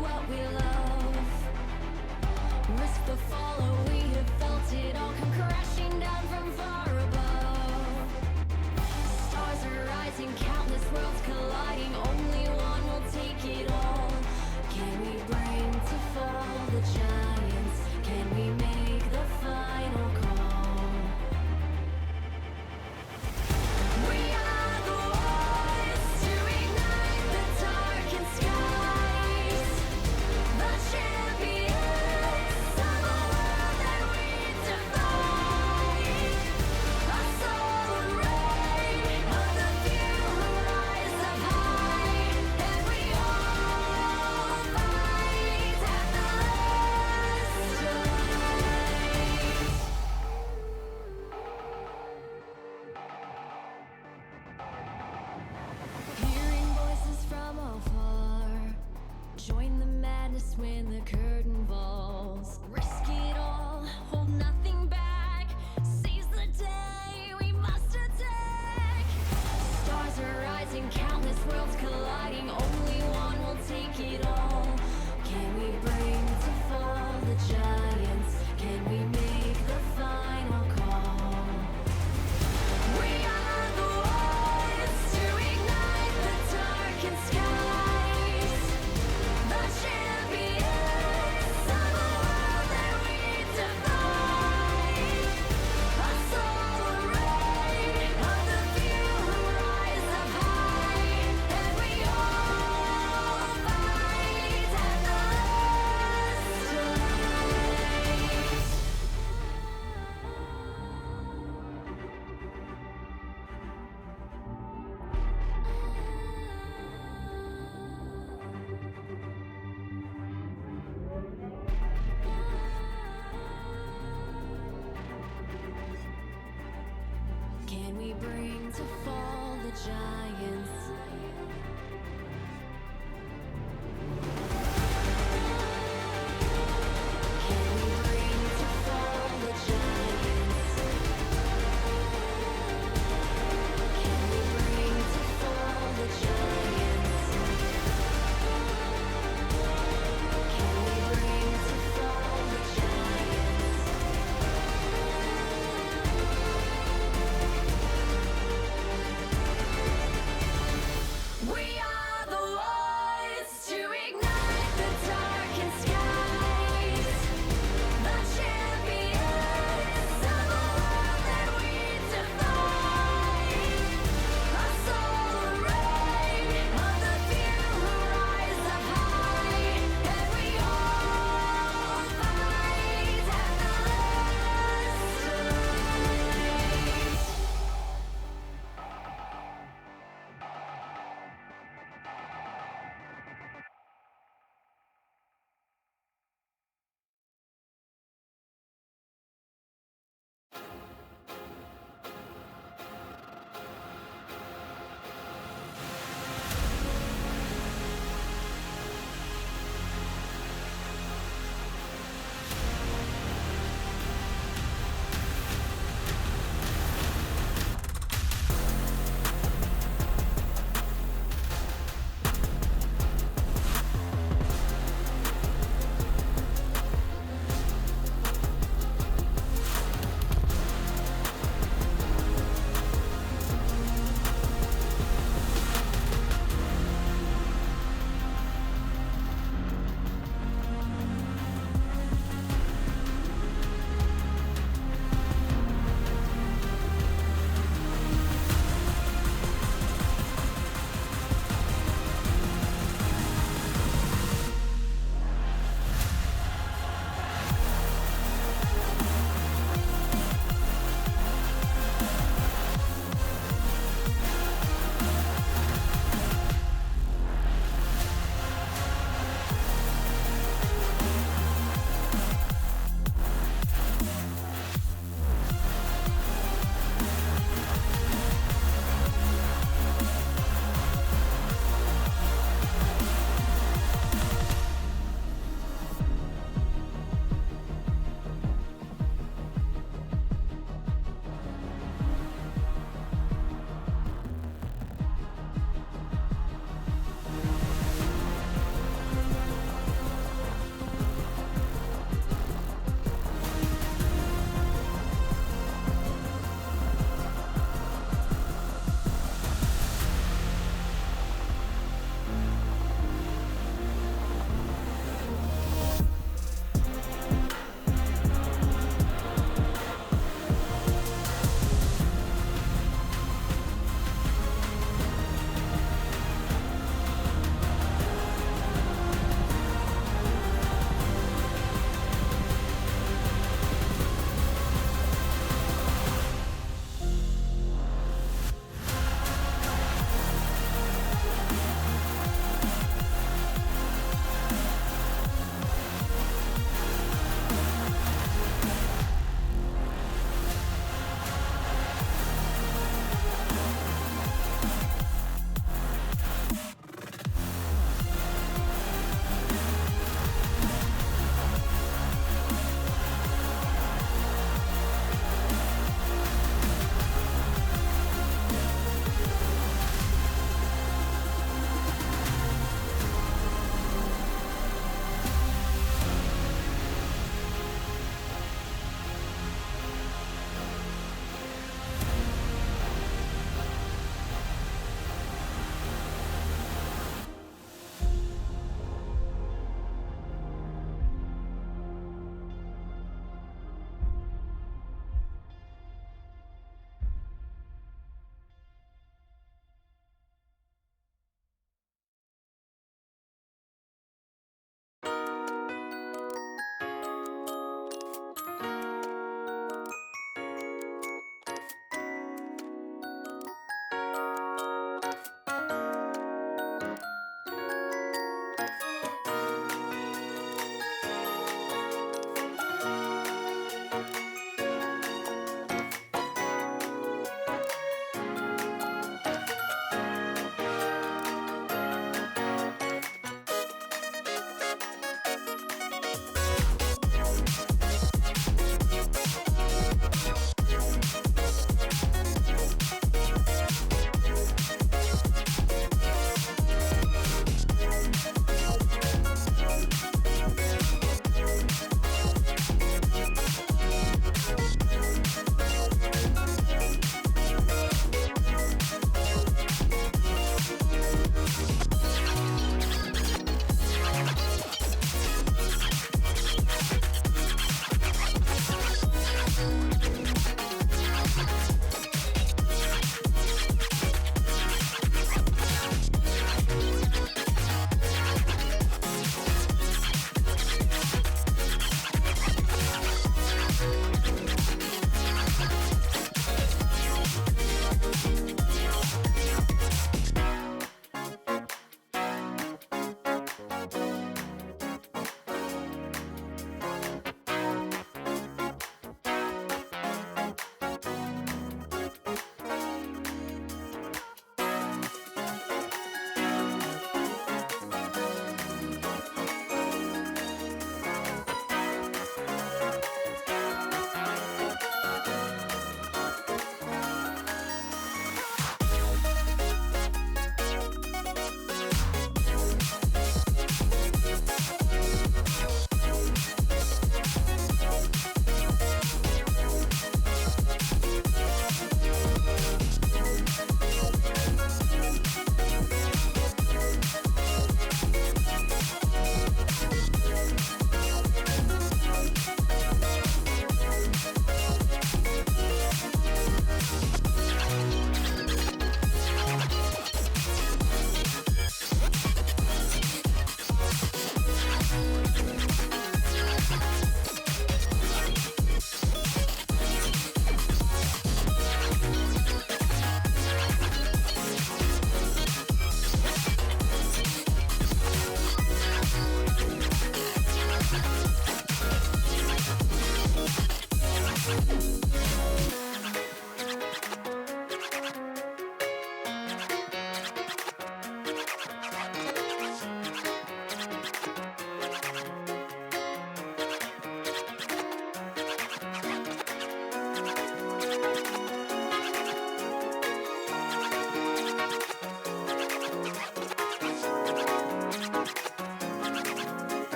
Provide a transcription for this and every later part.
what we love. Risk the fall, oh, we have felt it all come crashing down from far above. Stars are rising, countless worlds colliding. Only one will take it all. Can we bring to fall the giants? Can we make the final call? We are the ones to ignite the darkened skies. The champions of a world that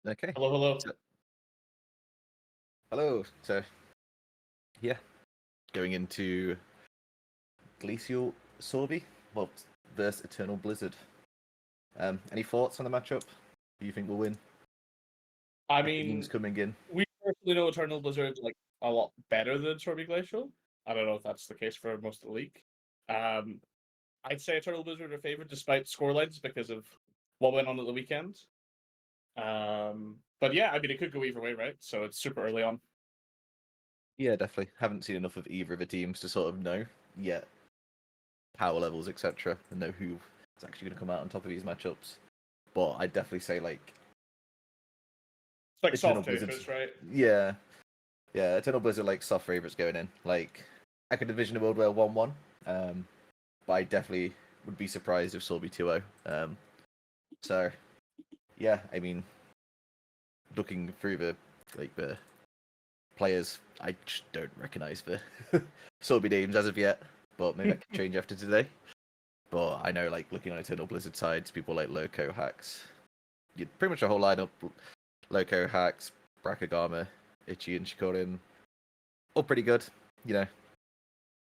Okay. Hello, hello. Hello. So, yeah, going into Glacial SØRBY, well, versus Eternal Blizzard. Any thoughts on the matchup? Who you think will win? I Opinions mean, coming in. we personally know Eternal Blizzard like a lot better than SØRBY Glacial. I don't know if that's the case for most of the league. I'd say Eternal Blizzard are favored despite scorelines because of what went on at the weekend. But yeah, I mean, it could go either way, right? So it's super early on. Yeah, definitely. Haven't seen enough of either of the teams to sort of know yet power levels, etc., and know who is actually going to come out on top of these matchups. But I'd definitely say like It's like Eternal soft Blizzard. favorites, right? Yeah, Eternal Blizzard like soft favorites going in. Like I could envision a world where 1-1, but I definitely would be surprised if SØRBY 2-0. So yeah, I mean, looking through the players, I just don't recognise the SØRBY names as of yet. But maybe that could change after today. But I know, like looking on Eternal Blizzard sides, people like Loco, Hacks, pretty much a whole lineup: Loco, Hacks, Brakagama, Ichi, and Shikorin, all pretty good. You know.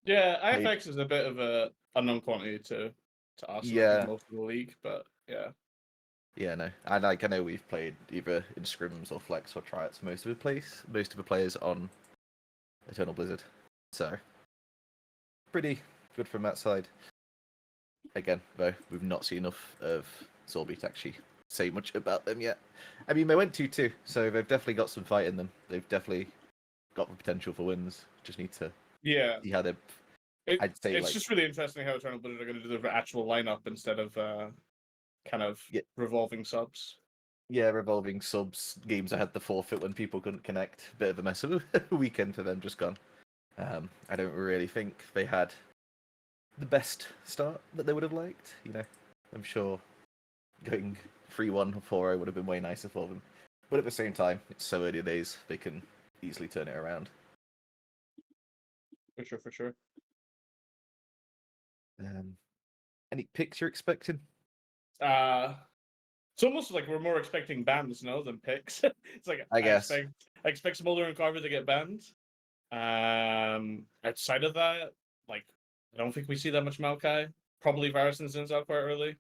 Yeah, IFX is a bit of a unknown quantity to us, like Yeah. with most of the league, but yeah. Yeah, no. I know we've played either in scrims or flex or tryouts most of the players on Eternal Blizzard. So pretty good from that side. Again, though, we've not seen enough of SØRBY to actually say much about them yet. I mean, they went 2-2, so they've definitely got some fight in them. They've definitely got the potential for wins. Just need to see how they're. I'd say it's like just really interesting how Eternal Blizzard are going to do their actual lineup instead of kind of revolving subs. Yeah, revolving subs. Games I had the forfeit when people couldn't connect. Bit of a mess of a weekend for them, just gone. I don't really think they had the best start that they would have liked. You know, I'm sure going 3-1 or 4-0 would have been way nicer for them. But at the same time, it's so early days, they can easily turn it around. For sure. Any picks you're expecting? It's almost like we're more expecting bans, no, than picks. It's like I guess. I expect Smolder and Carver to get banned. Outside of that, like I don't think we see that much Maokai. Probably Varus and Zin's out quite early.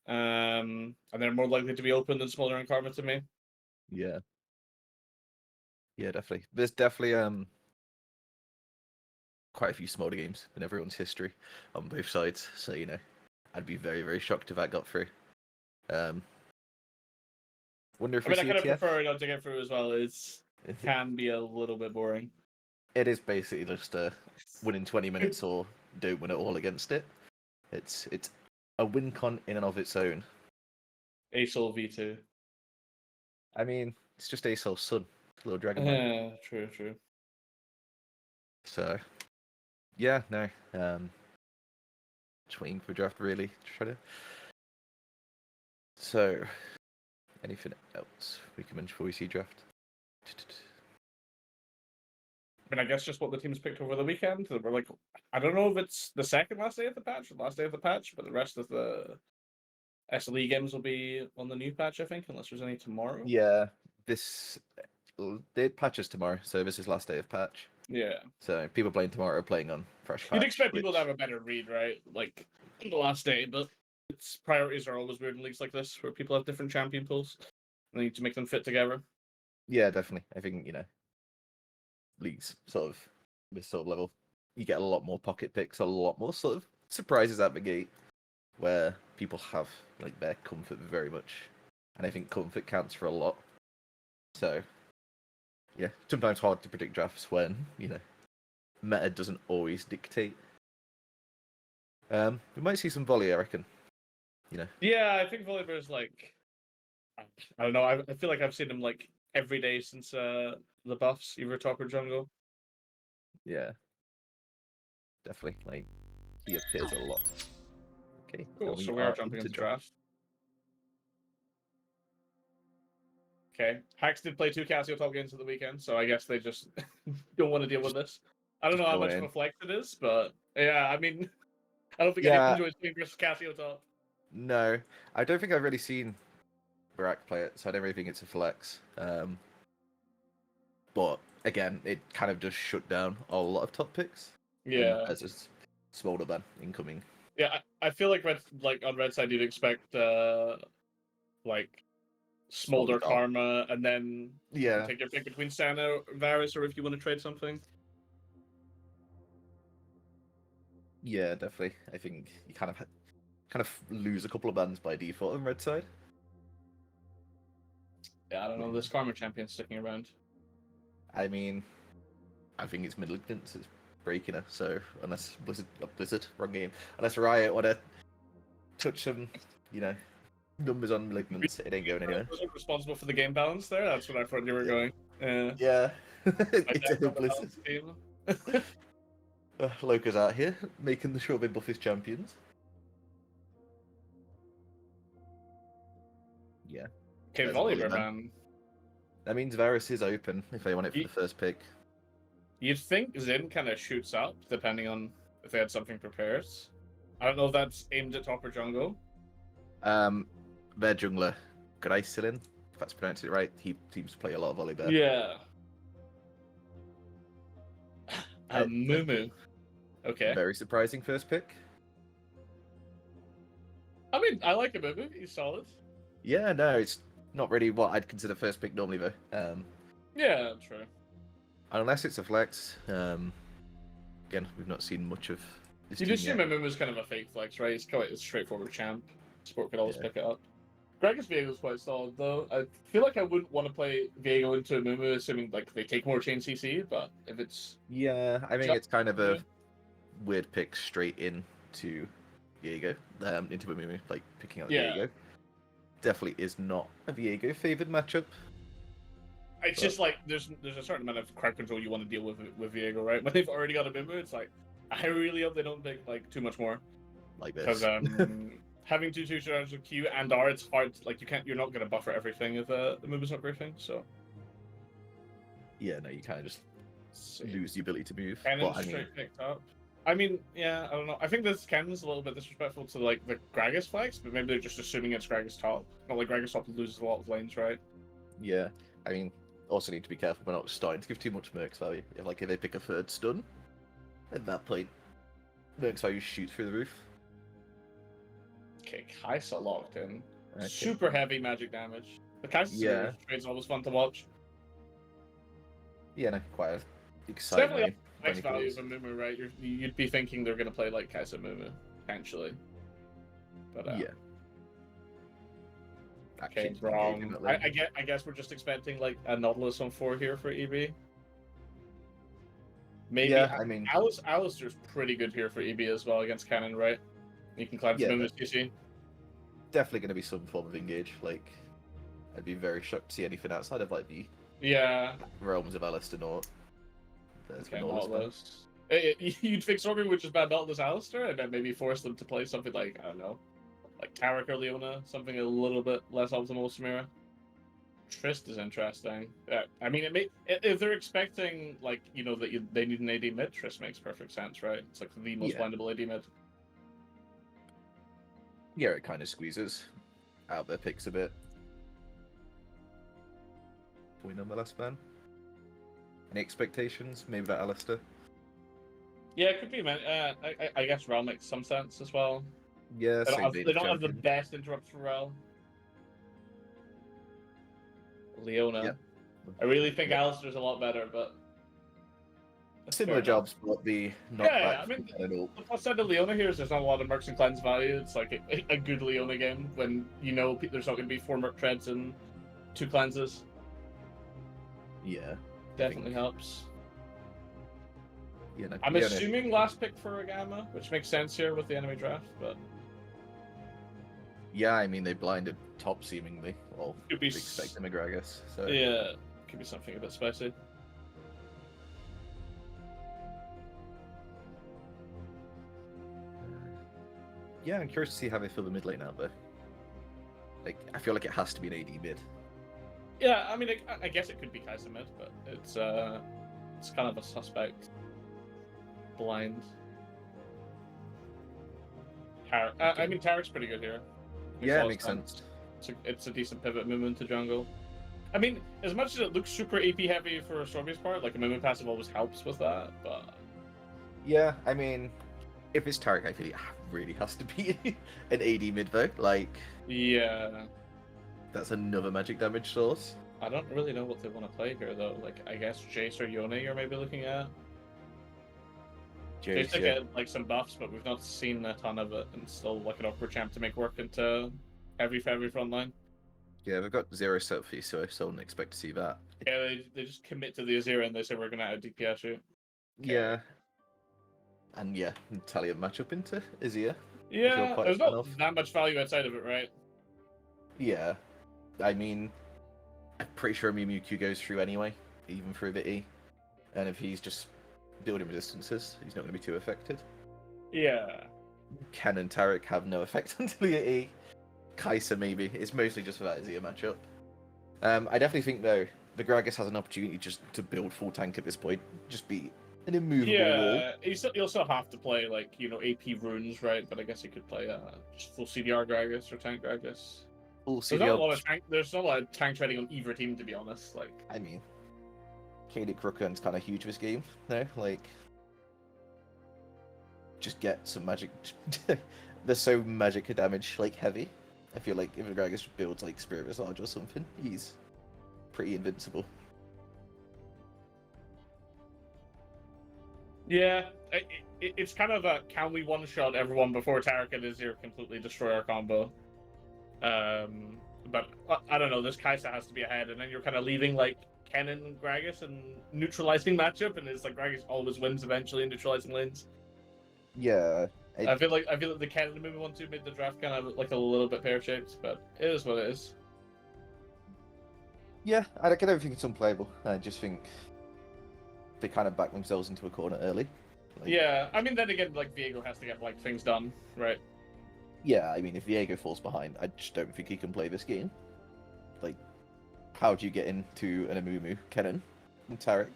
And they're more likely to be open than Smolder and Carver to me. Yeah. Yeah, definitely. There's definitely quite a few Smolder games in everyone's history on both sides. So, you know, I'd be very, very shocked if that got through. Wonder if I we mean, I see kind a of TF. prefer not to get through as well. It can be a little bit boring. It is basically just win in 20 minutes or don't win at all against it. It's a win con in and of its own. ASOL V2. I mean, it's just Asol's son, little dragon. Yeah, true. So, yeah, no. Just waiting for draft really. Try to. So, anything else we can mention before we see draft? I mean, I guess just what the teams picked over the weekend. We're like, I don't know if it's the second last day of the patch or the last day of the patch, but the rest of the SLE games will be on the new patch, I think, unless there's any tomorrow. Yeah, they patches tomorrow, so this is last day of patch. Yeah. So people playing tomorrow are playing on fresh patch. You'd expect people to have a better read, right? Like the last day, but its priorities are always weird in leagues like this, where people have different champion pools. And they need to make them fit together. Yeah, definitely. I think leagues sort of this sort of level, you get a lot more pocket picks, a lot more sort of surprises at the gate, where people have like their comfort very much, and I think comfort counts for a lot. So, yeah, sometimes hard to predict drafts when meta doesn't always dictate. We might see some volley, I reckon. Yeah, I think Volibear's like, I don't know. I feel like I've seen him like every day since the buffs, either top or jungle. Yeah, definitely. Like he appears a lot. Okay, Cool. So we are jumping into draft. Okay. Hacks did play 2 Casio top games at the weekend, so I guess they just don't want to deal with this. I don't know how much of a flex it is, but yeah, I mean, I don't think anyone enjoys playing versus Casio top. No, I don't think I've really seen Barak play it, so I don't really think it's a flex. But again, it kind of just shut down a lot of top picks. Yeah. As a smaller ban incoming. Yeah, I feel like on red side you'd expect like Smolder Smolder top. Karma, and then you can Yeah. take your pick between Sana, Varus, or if you want to trade something. Yeah, definitely. I think you kind of lose a couple of bans by default on red side. Yeah, I don't know. This Karma champion's sticking around. I mean, I think it's Malignance is breaking her, so unless Blizzard, wrong game. Unless Riot want to touch some, numbers on Malignance, it ain't going anywhere. Was responsible for the game balance there? That's what I thought you were going. Yeah. Eternal Blizzard. Loca's out here, making the short mid buff his champions. Yeah. Okay, That's Volibear, Volibear. man. That means Varus is open if they want it for the first pick. You'd think Xin kind of shoots up, depending on if they had something prepared. I don't know if that's aimed at top or jungle. Their jungler, Glacial, if that's pronounced it right, he seems to play a lot of Volibear. Yeah. Mumu. Okay. Very surprising first pick. I mean, I like a Mumu. He's solid. Yeah, no, it's not really what I'd consider first pick normally though. Yeah, true. Unless it's a flex. Again, we've not seen much of this You'd team assume yet. Mumu's kind of a fake flex, right? He's quite a straightforward champ. Sport could always Yeah. pick it up. Gragas Viego's quite solid though. I feel like I wouldn't want to play Viego into a Mumu, assuming like they take more chain CC. But if it's Yeah, I mean Just- it's kind of a weird pick straight into Viego, into Mumu, like picking out Yeah. Viego. Definitely is not a Viego favored matchup. It's just like there's a certain amount of crowd control you want to deal with Viego, right? When they've already got a Mumu, it's like I really hope they don't pick like too much more, Like because this. having two stars of Q and R, it's hard. Like you're not gonna buffer everything if the Mumu's not briefing. So Yeah, no, you kind of just lose the ability to move. Cannon But I mean, straight picked up. I mean, yeah, I don't know. I think this Cannon's a little bit disrespectful to like the Gragas flex, but maybe they're just assuming it's Gragas top. Not like Gragas top loses a lot of lanes, right? yeah, I mean, also need to be careful we're not starting to give too much Mercs value. If they pick a third stun, at that point, Mercs value shoot through the roof. Okay, Kaisa locked in. Okay. Super heavy magic damage. The Kaisa trade's always fun to watch. Yeah, no, quite It's exciting. definitely max value of a Mumu, right? You'd be thinking they're going to play like Kaisa Mumu, potentially. But Yeah. okay, Actually, wrong. I guess we're just expecting like a Nautilus on 4 here for EB. Maybe. Yeah, I mean, Alistair's pretty good here for EB as well against Cannon, right? You can climb Yeah, Mumu's CC. definitely going to be some form of engage. Like, I'd be very shocked to see anything outside of like the Yeah. realms of Alistair or there's Okay, the Nautilus one. Nautilus. You'd fix Sorby, which is bad Nautilus Alistair, and then maybe force them to play something like, I don't know, like Tarek or Leona, something a little bit less optimal Samira. Trist is interesting. I mean, if they're expecting, like, that they need an AD mid, Trist makes perfect sense, right? It's like the most Yeah. blendable AD mid. Yeah, it kind of squeezes out their picks a bit. Point on the last ban. Any expectations? Maybe about Alistair? Yeah, it could be, man. I guess Rel makes some sense as well. Yeah, They don't, same have, native they don't have the champion. best interrupts for Rel. Leona. Yeah. I really think Yeah. Alistair's a lot better, but Similar fair enough. jobs, but the knockback. Yeah, I mean, the plus side of Leona here is there's not a lot of Mercs and Cleanse value. It's like a good Leona game when there's not going to be 4 Merc Treads and 2 Cleanses. Yeah. Definitely helps. Yeah, no, I'm Leona- assuming last pick for a Gamma, which makes sense here with the enemy draft, but Yeah, I mean they blinded top seemingly. Well, could be expect them Gragas. So yeah, could be something a bit spicy. yeah, I'm curious to see how they fill the mid lane out though. Like, I feel like it has to be an AD mid. Yeah, I mean, I guess it could be Kaiser mid, but it's kind of a suspect blind. I mean, Tarek's pretty good here. Yeah, all it makes sense. sense. It's a decent pivot movement to jungle. I mean, as much as it looks super AP heavy for Stormy's part, like a movement passive always helps with that, but Yeah, I mean, if it's Tarek, I feel it really has to be an AD mid though. Like, yeah. that's another magic damage source. I don't really know what they want to play here though. Like, I guess Jace or Yone you're maybe looking at. Jace to get like some buffs, but we've not seen a ton of it, and still like an awkward champ to make work into heavy for every front line. Yeah, they've got 0 set fee, so I still don't expect to see that. Yeah, they just commit to the Azir and they say we're gonna add DPS shoot. Yeah. And yeah, Talia matchup into Azir. Yeah, quite there's a fan not of. that much value outside of it, right? Yeah. I mean, I'm pretty sure Mew Mew Q goes through anyway, even through the E. And if he's just building resistances, he's not going to be too affected. Yeah. Ken and Tarek have no effect until you E. Kai'Sa maybe. It's mostly just for that Azir matchup. I definitely think though, the Gragas has an opportunity just to build full tank at this point. Just be an immovable wall. Yeah, you'll still have to play like AP runes, right? But I guess you could play just full CDR Gragas or tank Gragas. Also, There's not a lot of tank trading on either team, to be honest. Like, I mean, Kadik Rookan's kind of huge this game, no? Like, just get some magic. They're so magic damage, like, heavy. I feel like if Gragas builds, like, Spirit Visage or something, he's pretty invincible. yeah, it's kind of a can we one-shot everyone before Tarek and Azir completely destroy our combo? But I don't know, this Kai'Sa has to be ahead, and then you're kind of leaving, like, Ken and Gragas and neutralizing matchup, and it's like Gragas always wins eventually in neutralizing lanes. Yeah. I feel like the Ken and the Movement 1-2 made the draft kind of like a little bit pear-shaped, but it is what it is. Yeah, I don't think it's unplayable. I just think they kind of back themselves into a corner early. Like, Yeah, I mean, then again, like, Viego has to get, like, things done, right? yeah, I mean, if Viego falls behind, I just don't think he can play this game. Like, how do you get into an Amumu, Kennen, and Tarek,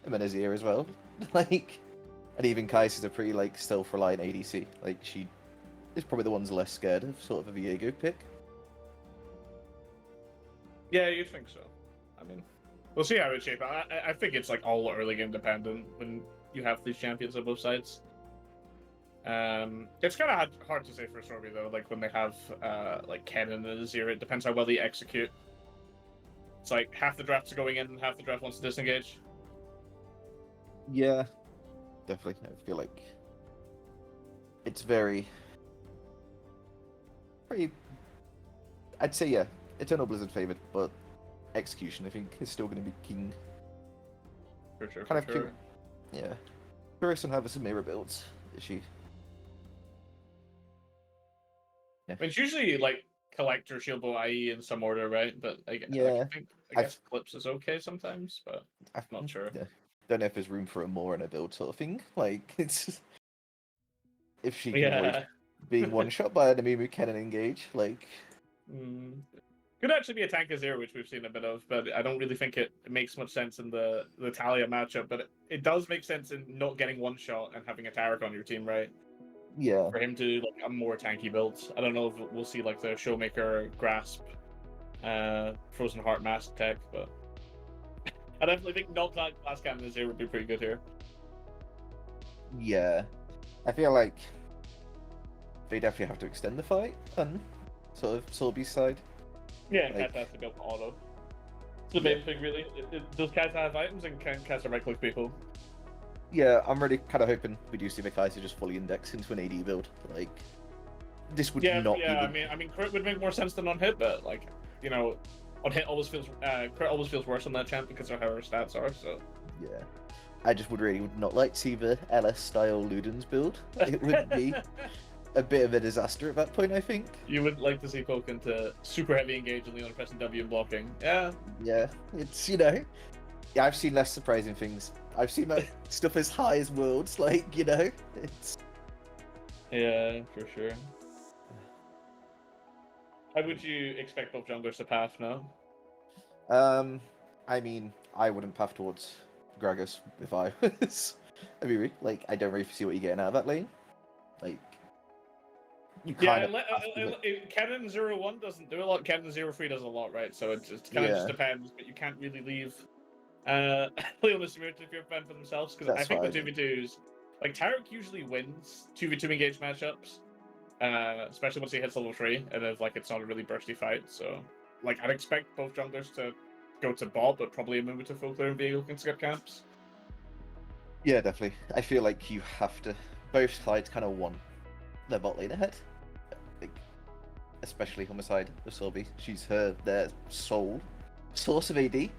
and then Azir as well? Like, and even Kai'Sa's a pretty, like, self-reliant ADC. Like, she is probably the ones less scared of sort of a Viego pick. Yeah, you'd think so. I mean, we'll see how it shapes out. I think it's, like, all early game dependent when you have these champions on both sides. It's kind of hard to say for Sorby though. Like when they have like Kennen and Azir, it depends how well they execute. It's like half the drafts are going in, and half the draft wants to disengage. Yeah, definitely. I feel like it's very. I'd say yeah, Eternal Blizzard favored, but execution I think is still going to be king. For sure. Kind For of sure. Yeah. Harrison have some mirror builds, is she? I mean, it's usually like Collector, Shieldbow, IE in some order, right? But I Yeah. I guess Clips is okay sometimes, but I'm not sure. Yeah. Don't know if there's room for a more in a build sort of thing. Like it's if she can avoid being one shot by an Amumu Kennen engage, like Could actually be a tank Azir, which we've seen a bit of, but I don't really think it makes much sense in the Talia matchup. But it does make sense in not getting one shot and having a Tarek on your team, right? yeah. For him to do like a more tanky build. I don't know if we'll see like the Showmaker Grasp, Frozen Heart Mask tech, but I definitely think not that Glass Cannon Azir would be pretty good here. Yeah. I feel like they definitely have to extend the fight on sort of Sorby's side. Yeah, Like- Cats has to go for auto. It's the main thing, really. Does Cats have items and can Cats right click people? Yeah, I'm really kind of hoping we do see the Kai'Sa just fully index into an AD build. Like, this would not be the... I mean, crit would make more sense than on hit, but like, you know, on hit always feels crit always feels worse on that champ because of how her stats are. So Yeah. I just would not like to see the LS style Ludens build. It would be a bit of a disaster at that point, I think. You would like to see poke into super heavy engage and Leon pressing W and blocking. Yeah. Yeah, it's, yeah, I've seen less surprising things. I've seen that stuff as high as worlds, like, it's... Yeah, for sure. How would you expect both junglers to path now? I mean, I wouldn't path towards Gragas if I was... I mean, like, I don't really see what you're getting out of that lane. Like, you Yeah, kind of have to. Canon 01 doesn't do a lot. Canon 03 does a lot, right? So it kind of just depends, but you can't really leave Leon the Samaritan if you're a fan for themselves, because I That's think the what I mean. 2v2s, like Tarek usually wins 2v2 engage matchups, especially once he hits level 3, and if like it's not a really bursty fight. So like I'd expect both junglers to go to bot, but probably a move to Folklore and Viego can skip camps. Yeah, definitely. I feel like you have to. Both sides kind of want their bot lane ahead. Like, especially on the side of SØRBY. She's their sole source of AD.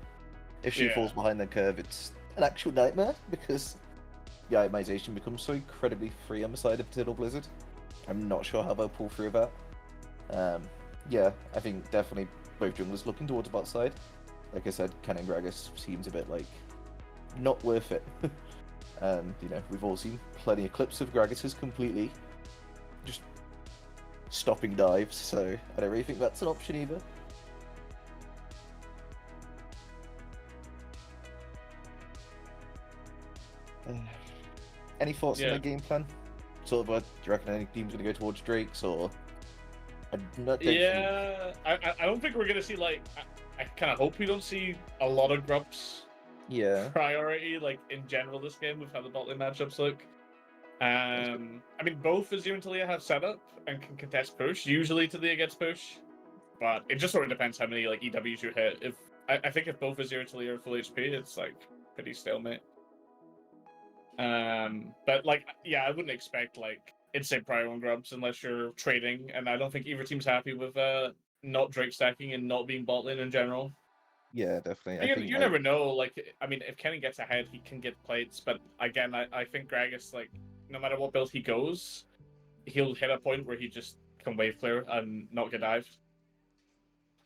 If she falls behind the curve, it's an actual nightmare because the itemization becomes so incredibly free on the side of Eternal Blizzard. I'm not sure how they'll pull through that. Yeah, I think definitely both junglers looking towards the bot side. Like I said, Ken and Gragas seems a bit like not worth it. And you know, we've all seen plenty of clips of Gragas's completely just stopping dives, so I don't really think that's an option either. Any thoughts on the game plan? Sort of, do you reckon any team's going to go towards Drake's, or? I don't I don't think we're gonna see like. I kind of hope we don't see a lot of grubs. Yeah. Priority, like in general, this game with how the bot lane matchups look. I mean, both Azir and Talia have setup and can contest push. Usually, Talia gets push, but it just sort of depends how many like EWs you hit. If I think if both Azir and Talia are full HP, it's like pretty stalemate. But like, yeah, I wouldn't expect like insane prior on grubs unless you're trading, and I don't think either team's happy with not Drake stacking and not being bot lane in general. Yeah, definitely. You never know. Like, I mean, if Kenny gets ahead, he can get plates. But again, I think Gragas, like, no matter what build he goes, he'll hit a point where he just can wave clear and not get dived.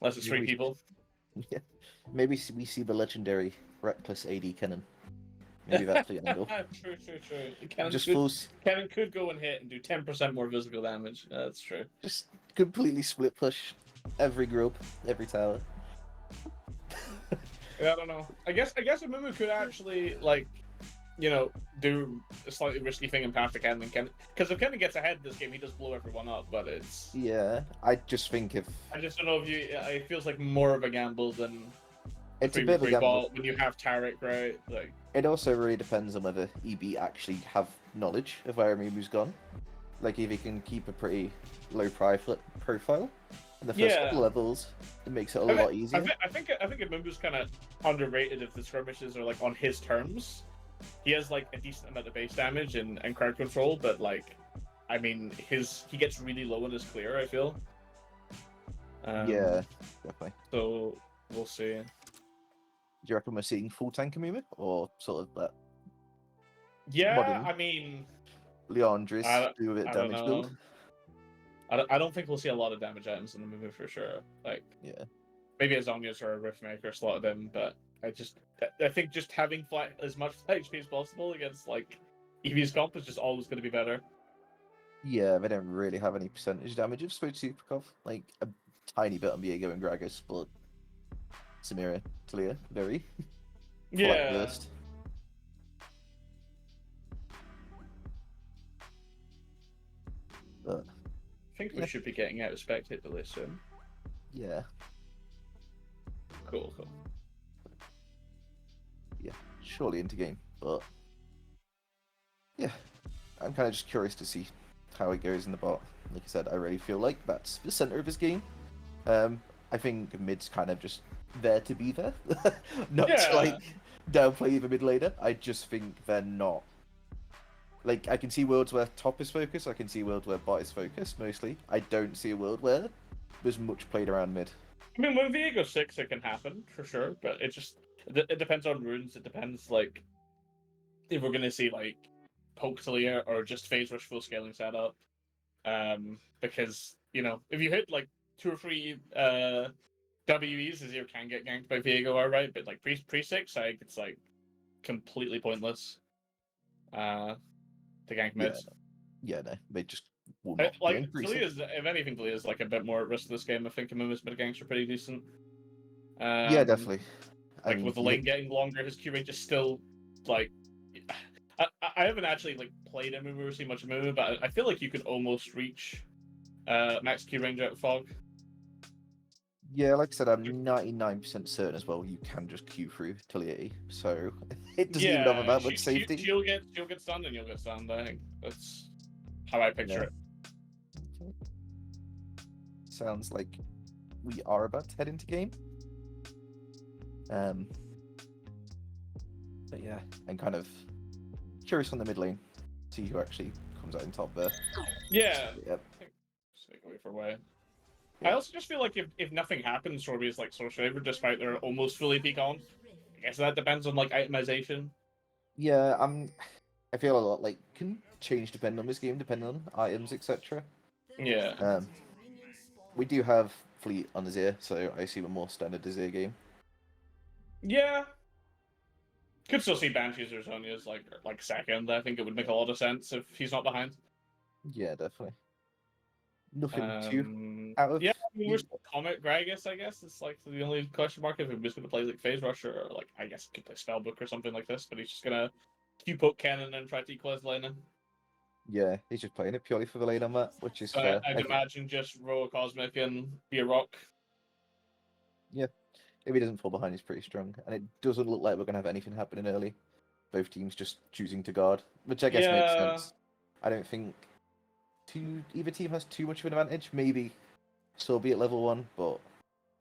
Unless it's three people. Yeah. Maybe we see the legendary reckless AD cannon. Maybe that's the angle. True. Cannon could go and hit and do 10% more physical damage. That's true. Just completely split push every group, every tower. Yeah, I don't know. I guess Amumu could actually, like, you know, do a slightly risky thing and path to Ken, because if Ken gets ahead this game, he does blow everyone up. But it's I just think if I just don't know if you. It feels like more of a gamble than it's a bit of a gamble when you have Tarek, right? Like, it also really depends on whether EB actually have knowledge of where Amumu's gone. Like if he can keep a pretty low profile in the first couple levels, it makes it a lot easier. I think Amumu's kind of underrated if the skirmishes are like on his terms. He has like a decent amount of base damage and crowd control, but like, I mean, he gets really low in his clear, I feel. Yeah, definitely. So we'll see. Do you reckon we're seeing full tank Amumu or sort of that? Yeah, modern I mean, Leandris do a bit of damage build. I don't think we'll see a lot of damage items in the movie for sure. Like, yeah, maybe a Zhonya's or a Riftmaker slotted in, but I think just having as much HP as possible against like EV's comp is just always going to be better. Yeah, they don't really have any percentage damage of Switch Supercov. Like a tiny bit on Viego and Gragas, but Samira, Talia, very yeah. burst. But I think we should be getting out of spectator soon. Yeah. Cool. Yeah, surely into game, but yeah, I'm kind of just curious to see how it goes in the bot. Like I said, I really feel like that's the center of his game. I think mid's kind of just there to be there, not to like downplay the mid laner. I just think they're not. Like, I can see worlds where top is focused, I can see worlds where bot is focused, mostly. I don't see a world where there's much played around mid. I mean, when Viego 6, it can happen, for sure, but it depends on runes, it depends, like, if we're gonna see, like, poke Talia or just phase rush full scaling setup. Because, you know, if you hit, like, 2 or 3 WEs, Azir can get ganked by Viego, alright, but, like, pre-6, it's, like, completely pointless. To gank mids. Yeah, no, they just will not like Talia's, if anything, Talia's like a bit more at risk of this game. I think Amumu's mid ganks are pretty decent. Yeah, definitely. Like with the lane getting longer, his Q range is still like. I haven't actually like played Amumu or seen much Amumu, but I feel like you could almost reach Max Q range out of fog. Yeah, like I said, I'm 99% certain as well you can just queue through till 80, so it doesn't even have that much safety. She'll get stunned and you'll get stunned. I think that's how I picture it. Sounds like we are about to head into game. But yeah, I'm kind of curious on the mid lane, see who actually comes out in top there. Yeah. Yep. Take away for way. Yeah. I also just feel like if nothing happens, SØRBY is like so favored despite they're almost fully peak on. I guess that depends on like itemization. Yeah, I feel a lot like can change depending on this game, depending on items, etc. Yeah. We do have fleet on Azir, so I assume a more standard Azir game. Yeah. Could still see Banshees or Zhonya's like second. I think it would make a lot of sense if he's not behind. Yeah, definitely. Nothing too out of. Yeah, I mean, we're still Comet Gragas, I guess. It's like the only question mark if he was going to play like Phase Rush or like I guess he could play Spellbook or something like this, but he's just gonna Q poke Cannon and try to equalize the lane. Yeah, he's just playing it purely for the lane on that, which is So fair. I'd imagine just roll a Cosmic and be a rock. Yeah, if he doesn't fall behind, he's pretty strong, and it doesn't look like we're gonna have anything happening early. Both teams just choosing to guard, which I guess makes sense. I don't think either team has too much of an advantage. Maybe SØRBY at level 1, but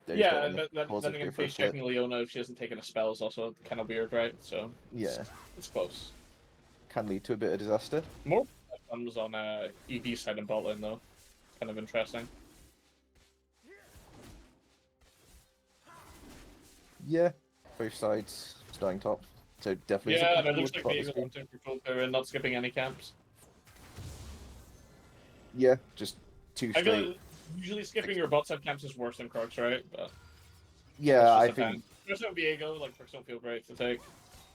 yeah, then again, face checking Leona if she hasn't taken a spell is also kind of weird, right? So yeah, it's close. Can lead to a bit of disaster. More comes on EV side and bot lane though. Kind of interesting. Yeah, both sides starting top, so definitely. Yeah, and it looks like being wanting for Filter and not skipping any camps. Yeah, just two straight. I feel like usually skipping your bot side camps is worse than Crocs, right? But yeah, I think. There's no Viego, like Crocs don't feel great to take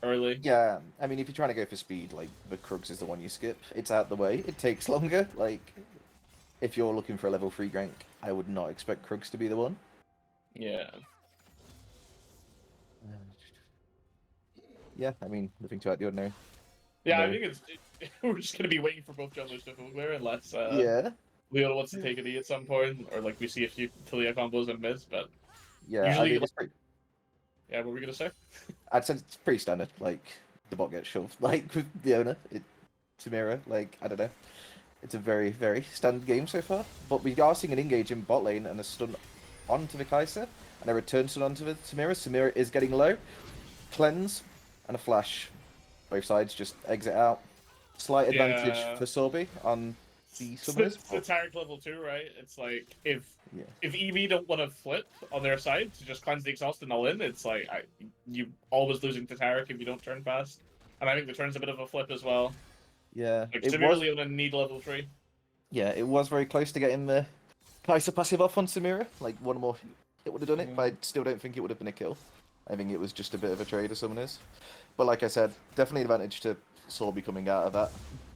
early. Yeah, I mean, if you're trying to go for speed, like the Krugs is the one you skip. It's out the way. It takes longer. Like, if you're looking for a level 3 gank, I would not expect Krugs to be the one. Yeah. Yeah, I mean, nothing too out of the ordinary. Yeah, I think we're just gonna be waiting for both junglers to full clear unless Leona wants to take an E at some point, or like we see a few Talia combos and mids, but yeah, usually, I mean, it's pretty... Yeah, what were we gonna say? I'd say it's pretty standard. Like the bot gets shoved, like with Leona, Samira. Like I don't know, it's a very very standard game so far. But we are seeing an engage in bot lane and a stun onto the Kai'Sa and a return stun onto the Samira. Samira is getting low. Cleanse and a flash. Both sides just exit out. Slight advantage for SØRBY on the summoners. It's Taric level 2, right? It's like if EV don't want to flip on their side to just cleanse the exhaust and all in, it's like you always losing to Taric if you don't turn fast. And I think the turn's a bit of a flip as well. Yeah, like, Samira Leona need level 3. Yeah, it was very close to getting the Kai'Sa passive off on Samira. Like one more, it would have done it, but I still don't think it would have been a kill. I think it was just a bit of a trade of summoners. But like I said, definitely an advantage to SØRBY coming out of that.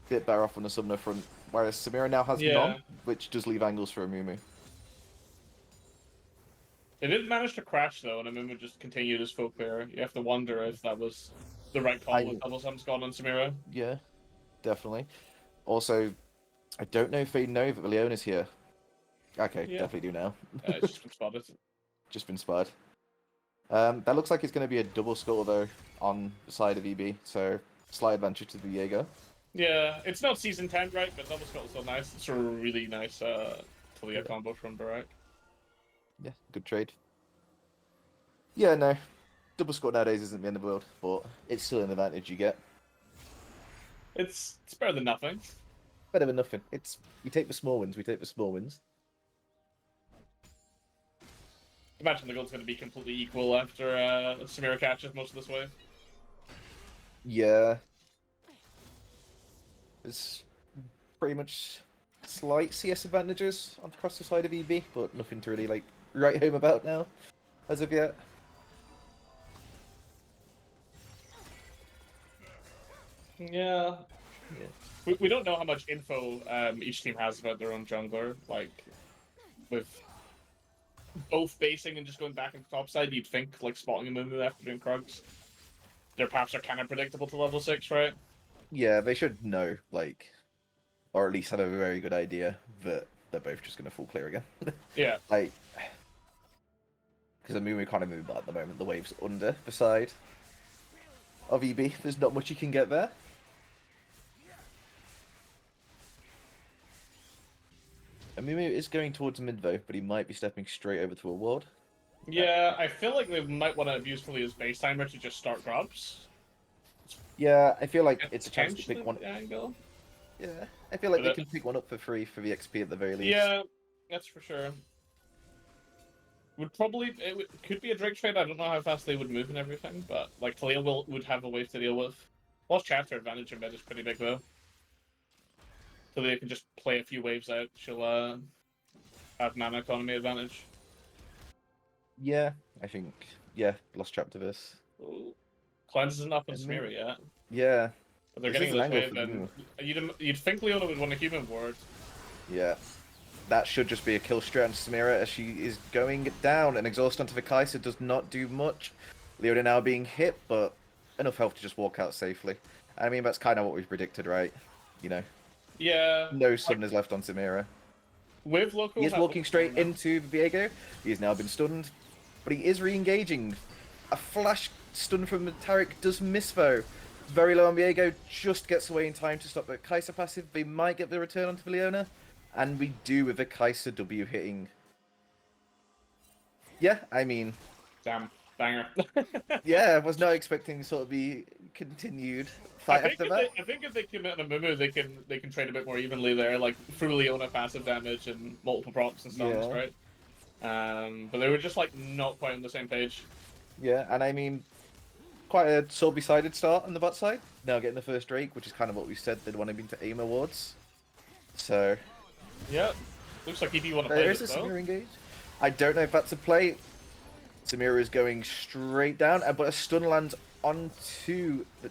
Bit better off on the summoner front, whereas Samira now has none, which does leave angles for Amumu. It did manage to crash though, and Amumu just continued his full clear. You have to wonder if that was the right call with double sums gone on Samira. Yeah, definitely. Also, I don't know if they know that Leona's here. Okay, definitely do now. It's just been spotted. Just been spotted. That looks like it's going to be a double scuttle though on the side of EB, so slight advantage to Viego. Yeah, it's not season 10, right? But double scuttle's still nice. It's a really nice Talia combo from Barak. Yeah, good trade. Yeah, no, double scuttle nowadays isn't the end of the world, but it's still an advantage you get. It's better than nothing. Better than nothing. We take the small wins. We take the small wins. Imagine the goal's going to be completely equal after Samira catches most of this wave. Yeah. There's pretty much slight CS advantages on across the side of EB, but nothing to really like write home about now, as of yet. Yeah. We don't know how much info each team has about their own jungler. Like, with both basing and just going back into topside, you'd think like spotting a Mumu after doing Krugs. Their paths are kind of predictable to level 6, right? Yeah, they should know, like, or at least have a very good idea that they're both just going to full clear again. Yeah. Like, because I mean, we kind of move at the moment. The wave's under the side of EB. There's not much you can get there. Amumu is going towards mid though, but he might be stepping straight over to a ward. Yeah, I feel like they might want to usefully use base timer to just start grubs. Yeah, I feel like it's a chance to pick Potentially one. the angle. Yeah, I feel like But they can pick one up for free for the XP at the very least. Yeah, that's for sure. Could be a Drake trade. I don't know how fast they would move and everything, but like Talia would have a wave to deal with. Lost chapter advantage in mid is pretty big though. Talia can just play a few waves out. She'll have mana economy advantage. Yeah, I think. Yeah, lost chapter this. Ooh. Cleanse isn't up in And Smear yet, Yeah, but they're This getting is this an angle wave, for and Amumu. you'd think Leona would want a human ward. yeah. That should just be a kill strat on Samira as she is going down. An exhaust onto the Kai'Sa does not do much. Leona now being hit, but enough health to just walk out safely. I mean, that's kind of what we've predicted, right? You know, Yeah. no stun is left on Samira. With local, He is walking straight into Viego. He has now been stunned, but he is re-engaging. A flash stun from the Taric does miss though. Very low on Viego, just gets away in time to stop the Kai'Sa passive. They might get the return onto Leona, and we do with the Kai'Sa W hitting. Yeah, I mean, Damn, banger. yeah, I was not expecting sort of the continued fight after that. I think if they commit on a Mumu, they can trade a bit more evenly there, like through Leona passive damage and multiple procs and stuns, Yeah. right? But they were just like not quite on the same page. Yeah, and I mean, quite a SØRBY-sided start on the bot side. Now getting the first Drake, which is kind of what we said they'd want him to aim awards. So Yeah, looks like EB want to play there is this a though. Samira engage. I don't know if that's a play. Samira is going straight down, but a stun lands onto the.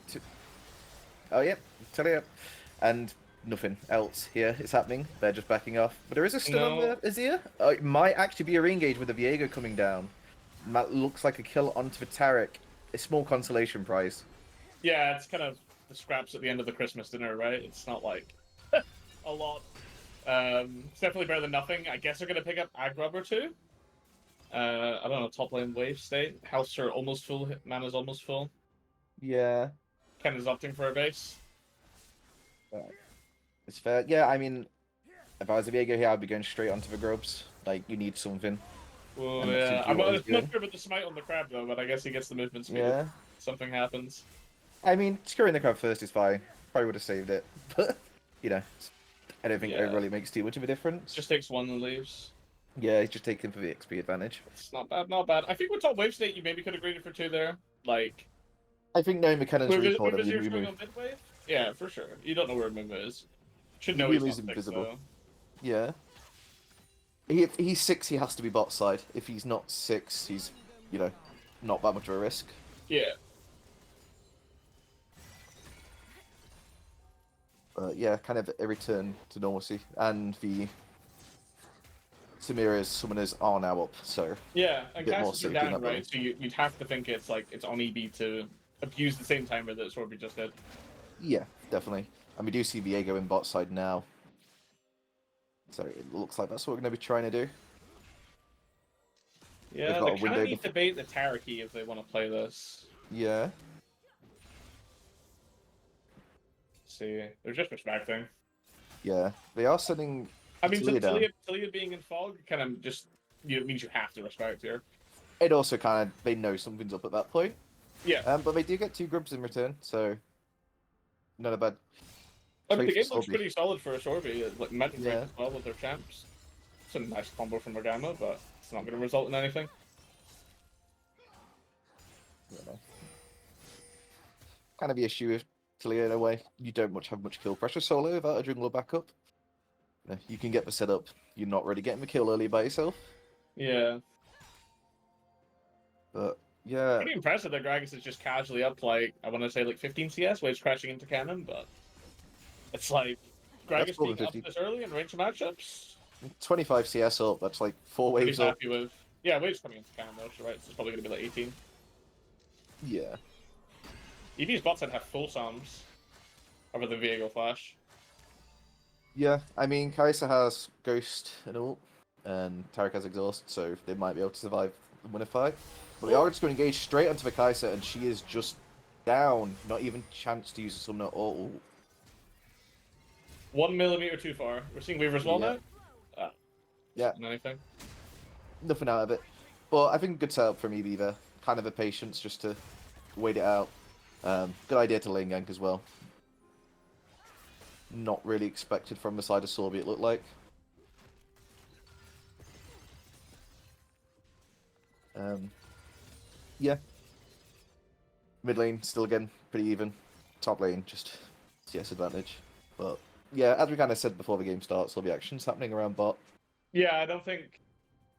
Oh yeah, tell you. And nothing else here is happening. They're just backing off. But there is a stun on No. the Azir. It might actually be a re-engage with the Viego coming down. And that looks like a kill onto the Taric. A small consolation prize. Yeah, it's kind of the scraps at the end of the Christmas dinner, right? It's not like a lot. It's definitely better than nothing. I guess they're gonna pick up Agrub or two. I don't know, top lane wave state. Healths are almost full, mana's almost full. Yeah, Ken is opting for a base. it's fair. Yeah, I mean, if I was a Viego here, I'd be going straight onto the grubs. Like, you need something. Oh And that seems yeah, to be I'm what not he's doing. sure about the smite on the crab though, but I guess he gets the movement speed. Yeah. If something happens. I mean, securing the crab first is fine. Probably would have saved it. But, you know, I don't think Yeah. it really makes too much of a difference. Just takes one and leaves. Yeah, he's just taking for the XP advantage. It's not bad, not bad. I think with top wave state, you maybe could have graded for two there. Like, I think knowing McKennan's with recall that Azir's we going move. on mid wave? Yeah, for sure. You don't know where Mumba is. Should know He he's really is not six, invisible. though. Yeah. If he's 6, he has to be bot side. If he's not 6, he's, you know, not that much of a risk. Yeah. But yeah, kind of a return to normalcy. And the Samira's summoners are now up, so Yeah, a and bit more casters are safety in down, that right? lane. So you'd have to think it's like it's on EB to abuse the same timer that SØRBY just did. Yeah, definitely. And we do see Viego in bot side now. So it looks like that's what we're going to be trying to do. Yeah, got they a kind window of need to bait the Taraki if they want to play this. Yeah. See, they're just respecting. Yeah. They are sending I mean, Talia down. Talia being in fog kind of just means you have to respect here. It also kind of, they know something's up at that point. Yeah. But they do get 2 grubs in return, so not a bad I mean, the trade game for looks SØRBY. pretty solid for a SØRBY. Like, meant to Yeah. as well with their champs. It's a nice combo from Orgama, but it's not going to result in anything. You know. Kind of the issue with Talia in a way. You don't have much kill pressure solo without a jungler backup. You know, you can get the setup. You're not really getting the kill early by yourself. Yeah. But yeah, Pretty impressive that Gragas is just casually up, like, I want to say, like 15 CS, waves crashing into cannon, but it's like, That's Gragas more being than up 50. this early in range of matchups, 25 CS up. That's like 4 pretty waves up. happy with. Yeah, waves coming into cannon though, so right, so it's probably going to be like 18. Yeah. EV's bot side have full sums over the Viego flash. Yeah, I mean, Kai'Sa has Ghost and ult, and Taric has Exhaust, so they might be able to survive the winner fight. But they are just going to engage straight onto the Kai'Sa, and she is just down. Not even chance to use a summoner or ult. 1 millimeter too far. We're seeing Weaver's wall Yeah. now. Ah, Yeah, anything. nothing out of it. But I think good setup from EV there. Kind of a patience just to wait it out. Good idea to lane gank as well. Not really expected from the side of Sorby, it looked like. Yeah. Mid lane, still again, pretty even. Top lane, just CS advantage. But yeah, as we kind of said before the game starts, there'll be actions happening around bot. Yeah, I don't think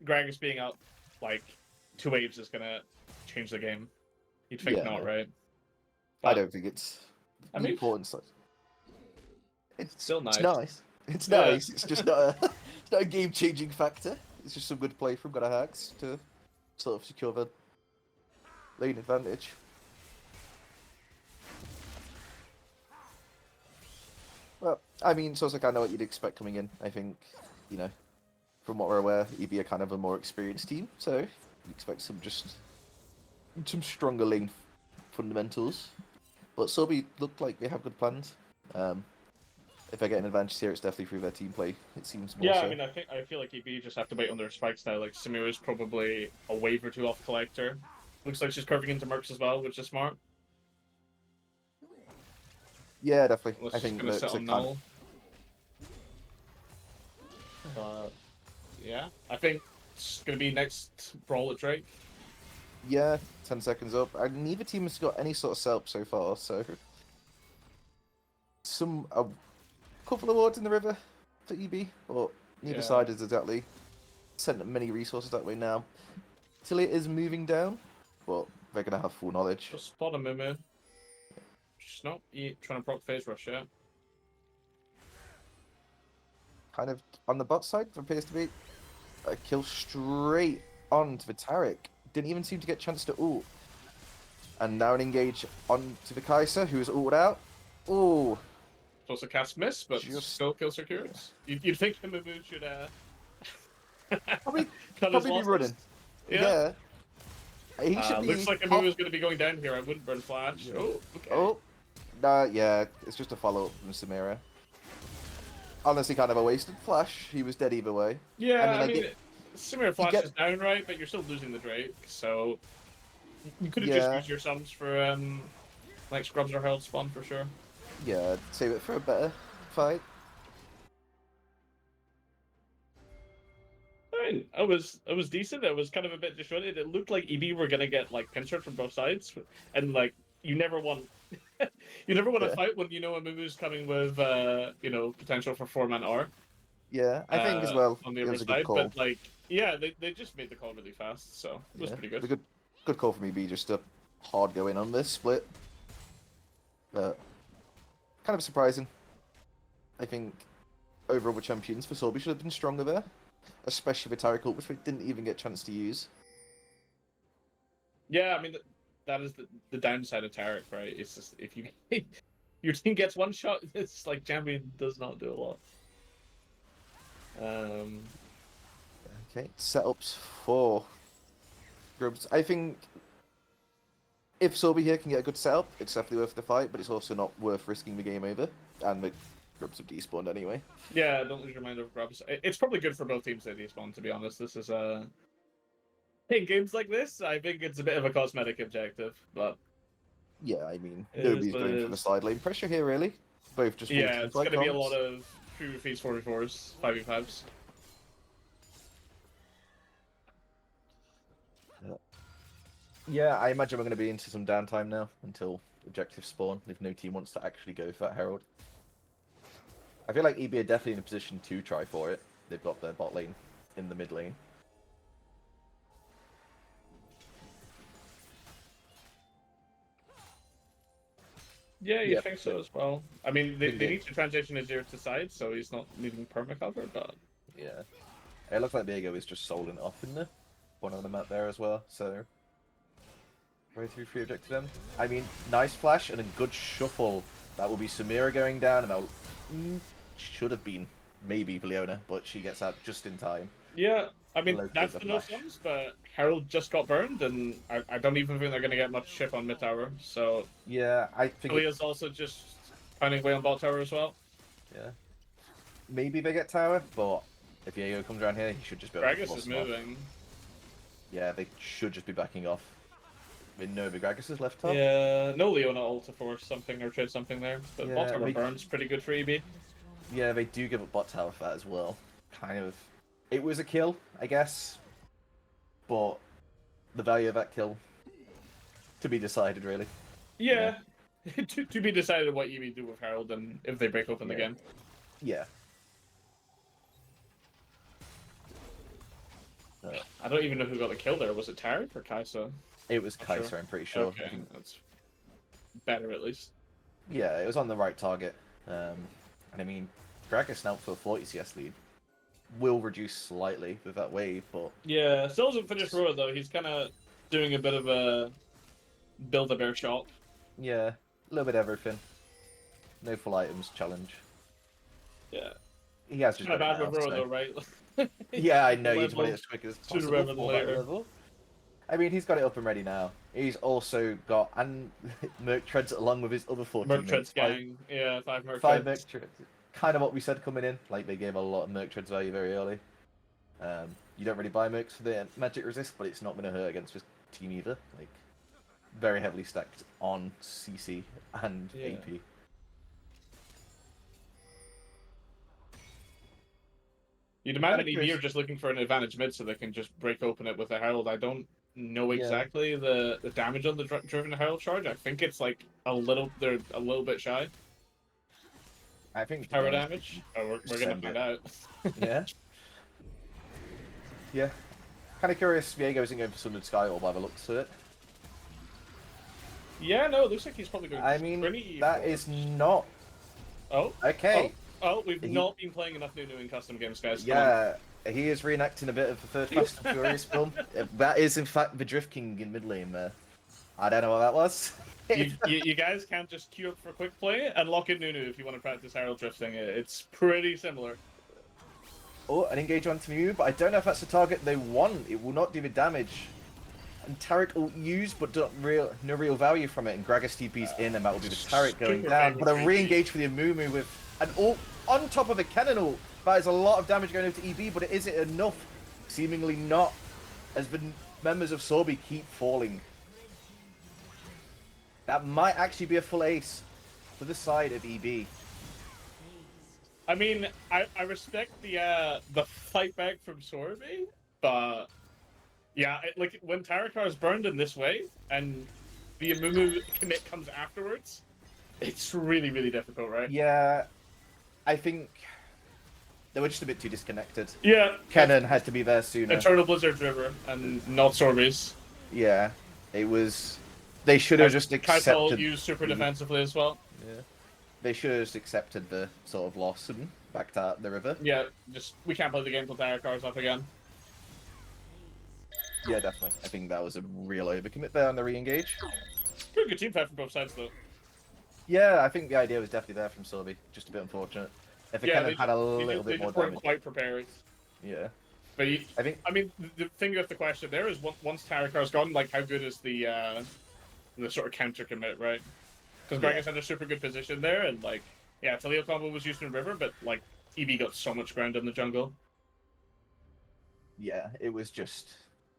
Gragas being out like 2 waves is gonna change the game. You'd think Yeah, not, no. right? I But, don't think it's I the mean, importance. It's still nice. It's nice. It's Yeah. nice. It's just not a it's not a game changing factor. It's just some good play from Hacks to sort of secure the lane advantage. Well, I mean, it's also kind of what you'd expect coming in. I think, you know, from what we're aware, EB are kind of a more experienced team, so you expect some stronger lane fundamentals. But Sobi looked like they have good plans. If they get an advantage here, it's definitely through their team play. It seems more Yeah, so. I mean, I feel like EB just have to wait on their spikes now. Like Samira's probably a wave or 2 off collector. Looks like she's curving into Mercs as well, which is smart. Yeah, definitely. Unless I she's think gonna that's sit a on kind null. But yeah, I think it's gonna be next brawl at Drake. Yeah, 10 seconds up. And neither team has got any sort of setup so far, so a couple of wards in the river for EB, but neither Yeah. side has exactly sent many resources that way now. Tilly is moving down, but they're gonna have full knowledge. Just spot a Mumu. She's not trying to proc phase rush yet. Kind of on the bot side, there appears to be a kill straight onto the Taric. Didn't even seem to get a chance to ult. And now an engage onto the Kai'Sa, who's ulted out. Ooh. Supposed to cast miss, but Just- still kill secured. You'd think the Mumu should Probably, cut his probably be losses. running. Yeah. He should be. Looks like a Mumu is going to be going down here. I wouldn't burn flash. Yeah. Oh, okay. Oh, yeah, it's just a follow up from Samira. Honestly, kind of a wasted flash. He was dead either way. Yeah, I mean, get- Samira flash is down, right? But you're still losing the Drake, so you could have just Yeah. used your sums for like scrubs or herald spawn for sure. Yeah, save it for a better fight. I mean, it was decent. It was kind of a bit disjointed. It looked like EB were gonna get like pincered from both sides, and like you never want you never want to Yeah. fight when you know a Mumu's coming with you know, potential for 4-man R. Yeah, I think as well. On the It other was a good side, call. but like yeah, they just made the call really fast, so it was Yeah, pretty it was good. a good call from EB, just to hard go in on this split. But kind of surprising. I think overall the champions for Sorby should have been stronger there, especially with Taric ult, which we didn't even get a chance to use. Yeah, I mean that is the downside of Taric, right? It's just if you your team gets one shot, it's like champion does not do a lot. Okay, setups for Grubs. I think if Sorby here can get a good setup, it's definitely worth the fight, but it's also not worth risking the game over. And the Grubs have despawned anyway. Yeah, don't lose your mind over grubs. It's probably good for both teams that despawn, to be honest. This is in games like this, I think it's a bit of a cosmetic objective, but Yeah, I mean, It nobody's is what going it for the is. side lane pressure here, really. Both just yeah, walking it's like gonna be a comps. lot of 3v3s, 4v4s, 5v5s. Yeah, I imagine we're going to be into some downtime now until objective spawn, if no team wants to actually go for that Herald. I feel like EB are definitely in a position to try for it. They've got their bot lane in the mid lane. Yeah, you Yeah, think so as well. I mean, they need to transition Azir to side, so he's not needing permacover, but Yeah. It looks like Diego is just soling it off in the one on the map there as well, so... Right through free objective then. I mean, nice flash and a good shuffle. That will be Samira going down, and that'll should have been maybe Leona, but she gets out just in time. Yeah, I mean, Locate that's the the no flash. sums, but Herald just got burned, and I don't even think they're going to get much chip on mid tower. So Yeah, I think Leah's also just finding way on bot tower as well. yeah, maybe they get tower, but if Diego comes around here, he should just be able to Gragas force is them off. moving. Yeah, they should just be backing off. I mean, no, Gragas is left top. Yeah, no Leona ult to force something or trade something there. But bot Yeah, tower they- burn's pretty good for EB. Yeah, they do give up bot tower for that as well. Kind of. It was a kill, I guess. But the value of that kill to be decided, really. Yeah, to be decided what EB do with Herald and if they break open Yeah. again. Yeah. I don't even know who got the kill there. Was it Tarek or Kaisa? It was Not Kaiser, sure. I'm pretty sure. Okay, I think- that's better at least. yeah, it was on the right target. And I mean, Gragas now for a 40 CS lead will reduce slightly with that wave, but Yeah, still hasn't finished road though. He's kind of doing a bit of a build a bear shop. yeah, a little bit of everything. No full items challenge. Yeah, He has just kind of got bad it with now, road so- though, right? Yeah, I know, you just want it Level as quick as sooner possible rather than for that later. level. I mean, he's got it up and ready now. He's also got, and Merc Treads along with his other 4 Merc Treads teammates. gang, yeah, 5 Merc 5 Treads. Merc Treads. Kind of what we said coming in. Like, they gave a lot of Merc Treads value very early. You don't really buy Mercs for the magic resist, but it's not going to hurt against this team either. Like, very heavily stacked on CC and Yeah. AP. You'd imagine Kinda EB curious. are just looking for an advantage mid so they can just break open it with a Herald. I don't know Yeah. exactly the damage on the driven Herald charge. I think it's like they're a little bit shy. I think to be Power honest, damage? Oh, we're gonna send find it. out. Yeah. Yeah. Kind of curious. Viego isn't going for Sundered Sky or by the looks of it. Yeah, no, it looks like he's probably going. I mean, Trinity that for- is not Oh, okay. oh, we've He- not been playing enough Nunu in custom games, guys. Come on. Yeah, he is reenacting a bit of the third Fast and Furious film. That is, in fact, the Drift King in mid lane there. I don't know what that was. You guys can't just queue up for quick play and lock in Nunu if you want to practice Herald drifting. It's pretty similar. Oh, an engage onto Mew, but I don't know if that's the target they want. It will not do the damage. And Tarek will use, but no real value from it. And Gragas TP's in, and that will be the Tarek going Super down. favorite But a KP. re-engage for the Amumu with an ult on top of a cannon ult. That is a lot of damage going over to EB, but is it enough? Seemingly not, as the members of SØRBY keep falling. That might actually be a full ace for the side of EB. I mean, I respect the fight back from SØRBY, but yeah, like when Tarakar is burned in this way and the Amumu commit comes afterwards, it's really really difficult, right? Yeah, I think they were just a bit too disconnected. Yeah. Kennen had to be there sooner. Eternal Blizzard River and not SØRBY's. Yeah, it was. They should have just Kai'Sal accepted. used super defensively as well. Yeah. They should have just accepted the sort of loss and backed out the river. Yeah, just we can't play the game until Tarakar's up again. Yeah, definitely. I think that was a real overcommit there on the re-engage. Pretty good team fight from both sides though. Yeah, I think the idea was definitely there from SØRBY. Just a bit unfortunate. If it Yeah, kind they of had a They little just bit more weren't damage. quite prepared. Yeah, But I think. I mean, the thing you have to question there is once Tarakar's gone, like how good is the sort of counter commit, right? Because Yeah. Gragas had a super good position there, and like yeah, Talio combo was used in River, but like EB got so much ground in the jungle, Yeah, it was just.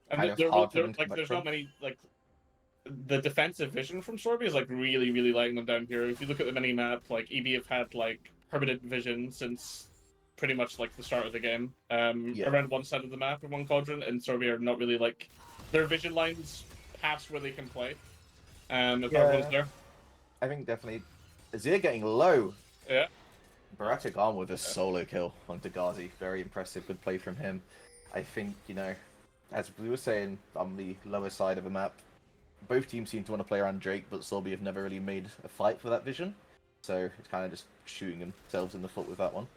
and Kind of there, hard for there, them to like come back there's from. not many like the defensive vision from SØRBY is like really really letting them down here. If you look at the mini map, like EB have had like permanent vision since pretty much like the start of the game, Yeah. around one side of the map in one quadrant, and SØRBY are not really like their vision lines past where they can play. If Yeah. everyone's there, I think definitely. Azir getting low. yeah. Baratic on with a solo kill on Dagazi. Very impressive. Good play from him. I think, as we were saying, on the lower side of the map, both teams seem to want to play around Drake, but SØRBY have never really made a fight for that vision. So it's kind of just shooting themselves in the foot with that one.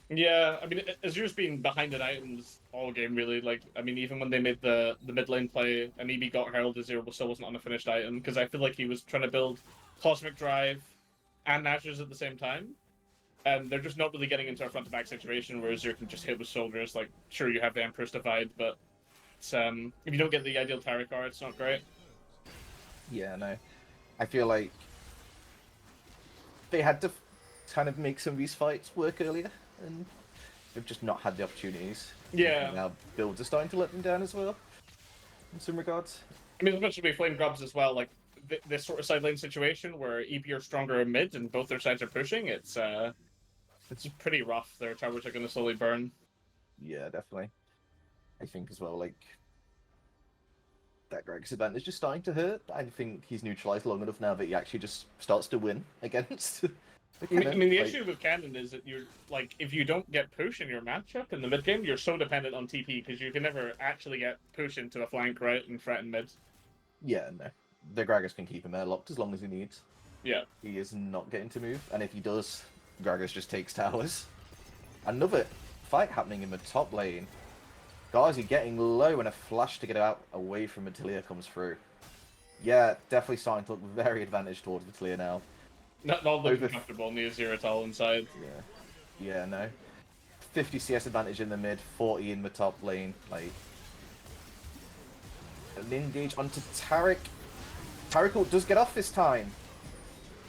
Yeah, I mean, Azur's been behind in items all game, really. Like, I mean, even when they made the mid lane play and EB got Herald, Azur still wasn't on a finished item, because I feel like he was trying to build Cosmic Drive and Nashers at the same time. And they're just not really getting into a front-to-back situation where Azure can just hit with soldiers. Like, sure, you have the Emperor's Divide, but it's, if you don't get the ideal tarot card, it's not great. Yeah, no. I feel like they had to kind of make some of these fights work earlier, and they've just not had the opportunities. Yeah. Now builds are starting to let them down as well, in some regards. I mean, especially Flame Grubs as well, like, this sort of side lane situation where EP are stronger in mid and both their sides are pushing, it's pretty rough. Their towers are going to slowly burn. Yeah, definitely. I think as well, like, that Greg's advantage is starting to hurt. I think he's neutralized long enough now that he actually just starts to win against. I mean, the issue with Cannon is that you're like, if you don't get push in your matchup in the mid game, you're so dependent on TP because you can never actually get push into a flank right and threaten mid. Yeah, no. The Gragas can keep him airlocked as long as he needs. Yeah. He is not getting to move, and if he does, Gragas just takes towers. Another fight happening in the top lane. Gazi getting low and a flash to get out away from Matilia comes through. Yeah, definitely starting to look very advantage towards Matilia now. Not looking comfortable near zero at all inside. Yeah, no. 50 CS advantage in the mid, 40 in the top lane. Like, an engage onto Taric. Taric does get off this time.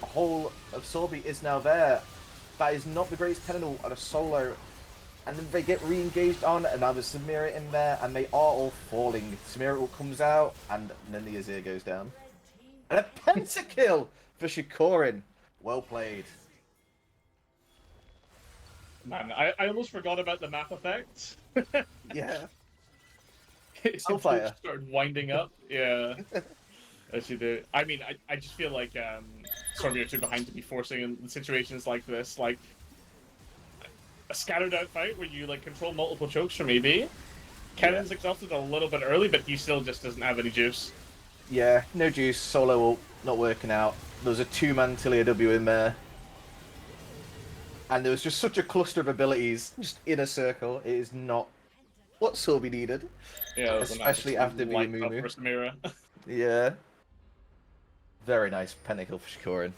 The whole of SØRBY is now there. That is not the greatest Tentacle on a solo. And then they get re-engaged on, and now there's Samira in there, and they are all falling. Samira comes out, and then the Azir goes down. And a pentakill for Shikorin. Well played. Man, I almost forgot about the map effect. Yeah. Hellfire started winding up. Yeah. As you do. I mean, I just feel like SØRBY are too behind to be forcing in situations like this. Like, a scattered out fight where you like control multiple chokes from AB. Kevin's exhausted a little bit early, but he still just doesn't have any juice. Yeah, no juice. Solo ult not working out. There was a 2-man Tilia W in there. And there was just such a cluster of abilities just in a circle. It is not what SØRBY needed. Yeah, especially after being Mumu. Yeah. Very nice pentakill for Shikorin.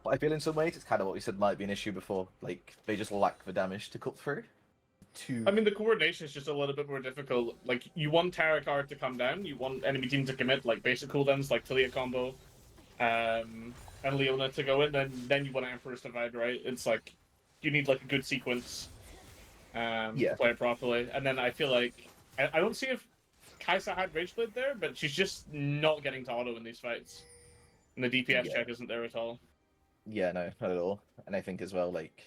But I feel in some ways it's kind of what we said might be an issue before. Like, they just lack the damage to cut through. I mean, the coordination is just a little bit more difficult. Like, you want Tara card to come down, you want enemy team to commit, like, basic cooldowns, like Talia combo, and Leona to go in, then you want Emperor's Divide, right? It's like, you need, like, a good sequence to play it properly. And then I feel like, I don't see if Kai'Sa had Rageblade there, but she's just not getting to auto in these fights. And the DPS check isn't there at all. Yeah, no, not at all. And I think as well, like,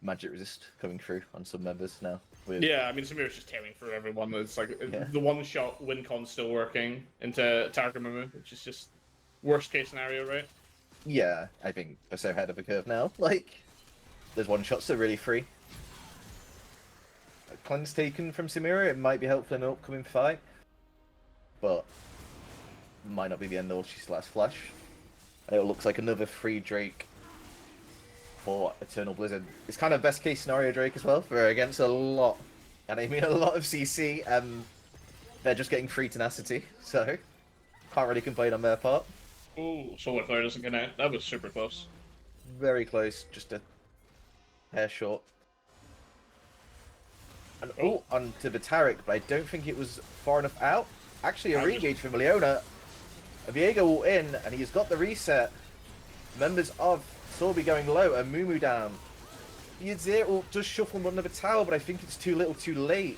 magic resist coming through on some members now. Yeah, I mean, Samira's just tearing through everyone. It's like the one-shot win con still working into Tarkamumu, which is just worst-case scenario, right? Yeah, I think they're so ahead of the curve now. Like, there's one-shots that are really free. A cleanse taken from Samira, it might be helpful in an upcoming fight. But might not be the end all, she still has flash. And it looks like another free Drake for Eternal Blizzard. It's kind of best case scenario Drake as well, for against a lot, and I mean a lot of CC, and they're just getting free tenacity, so can't really complain on their part. Ooh, Solar Flare doesn't connect. That was super close. Very close, just a hair short. And onto the Taric, but I don't think it was far enough out. Actually, a re-engage from Leona. Viego will in, and he's got the reset. Members of SØRBY going low, and Mumu down. The Azir will just shuffle him under the tower, but I think it's too little too late.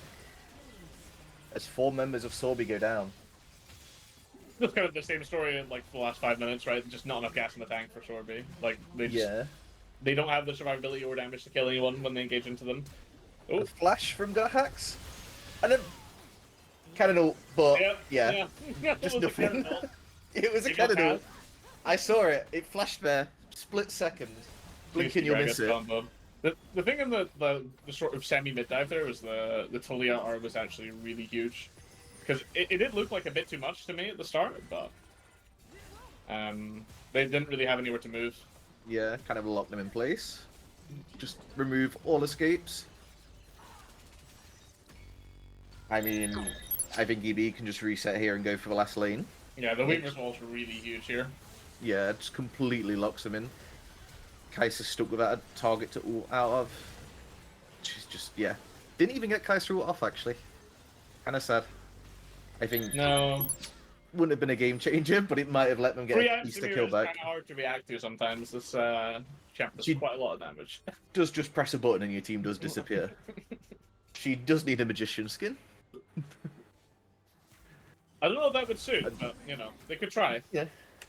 As 4 members of SØRBY go down. It's kind of the same story in like the last 5 minutes, right? Just not enough gas in the tank for SØRBY. Like, they just, they don't have the survivability or damage to kill anyone when they engage into them. Oh. A flash from Gahax. And then cannon ult, but just nothing. It was a cannon ult. I saw it. It flashed there. Split second. Blinking, you'll miss it. The thing in the sort of semi-mid dive there was the Talia R was actually really huge. Because it did look like a bit too much to me at the start, but they didn't really have anywhere to move. Yeah, kind of lock them in place. Just remove all escapes. I mean, I think EB can just reset here and go for the last lane. Yeah, the Weaver's Walls were really huge here. Yeah, it just completely locks them in. Kaiser's stuck without a target to ult out of. She's just, yeah. Didn't even get Kaiser ult off, actually. Kind of sad. I think No. wouldn't have been a game changer, but it might have let them get Free a out Easter Samir kill is kind back. of hard to react to sometimes. This champ does She- quite a lot of damage. Does just press a button and your team does disappear. She does need a magician skin. I don't know if that would suit, but you know, they could try. Yeah.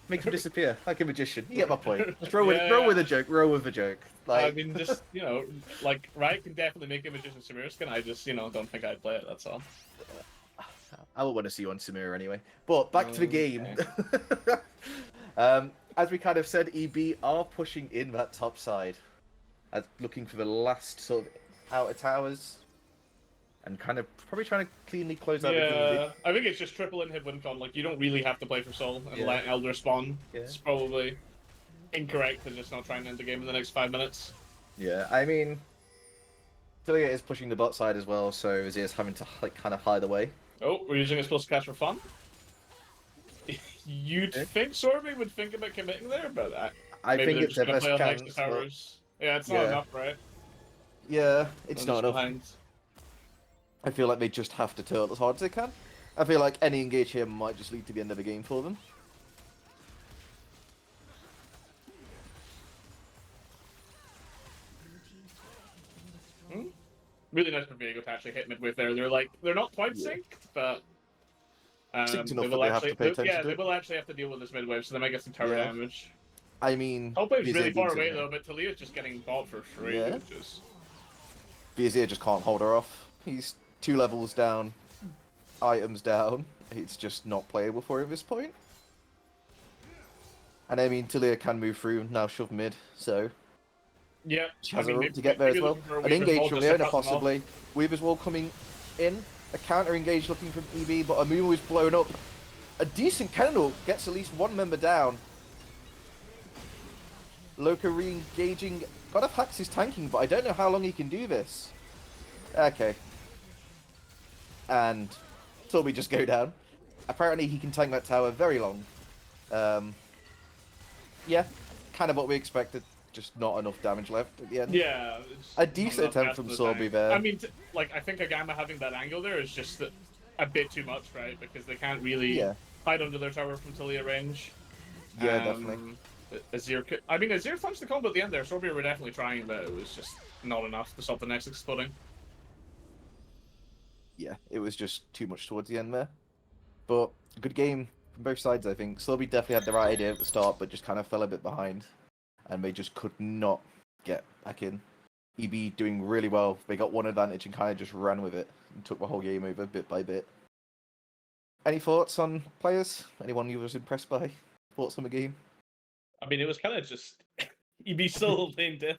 Make him disappear like a magician. You get my point. Just roll Yeah. with a joke. Roll with a joke. Like, I mean, just you know, like Riot can definitely make a magician Samir skin. I just don't think I'd play it. That's all. I would want to see you on Samira anyway. But back to the game. Okay. As we kind of said, EB are pushing in that top side, as looking for the last sort of outer towers, and kind of probably trying to cleanly close out the game. Yeah, I think it's just triple inhib WinCon. Like, you don't really have to play for Soul and Yeah. let Elder spawn. Yeah. It's probably incorrect to just not try and end the game in the next 5 minutes. Yeah, I mean, Tilia is pushing the bot side as well, so Azir's having to like kind of hide away. Oh, we're using explosive cast for fun. You'd Okay. think SØRBY would think about committing there, but I maybe think they're it's just their gonna best play on chance. next to But... towers. Yeah, it's not Yeah. enough, right? Yeah, it's They're not just enough. behind. I feel like they just have to turtle as hard as they can. I feel like any engage here might just lead to the end of the game for them. Really nice for Viego to actually hit midwave there. They're not quite Yeah. synced, but Synced enough they that will they have actually to pay attention yeah, to they it. will actually have to deal with this midwave, so they might get some tower Yeah. damage. I mean, Hopewave's really Vizir far needs away it. though, but Talia's just getting bought for free, Yeah. which is Vizir just can't hold her off. He's 2 levels down, items down. It's just not playable for him at this point. And I mean, Talia can move through, now shove mid, so yeah. she has I mean, a room to get there as well. An engage from Leona possibly. Weaver's Wall coming in. A counter engage looking from EB, but Amumu is blown up. A decent Kendall gets at least one member down. Loka re-engaging. God of Hacks is tanking, but I don't know how long he can do this. Okay. And Torby just go down. Apparently he can tank that tower very long. Yeah, kind of what we expected. Just not enough damage left at the end. Yeah. A decent attempt from Sorby there. I mean, I think Agama having that angle there is just a bit too much, right? Because they can't really Yeah. hide under their tower from Talia range. Yeah, definitely. Azir punched the combo at the end there. Sorby were definitely trying, but it was just not enough to stop the next exploding. Yeah, it was just too much towards the end there. But good game from both sides, I think. Sorby definitely had the right idea at the start, but just kind of fell a bit behind. And they just could not get back in. EB doing really well. They got one advantage and kind of just ran with it and took the whole game over bit by bit. Any thoughts on players? Anyone you was impressed by? Thoughts on the game? I mean, it was kind of just EB still playing death.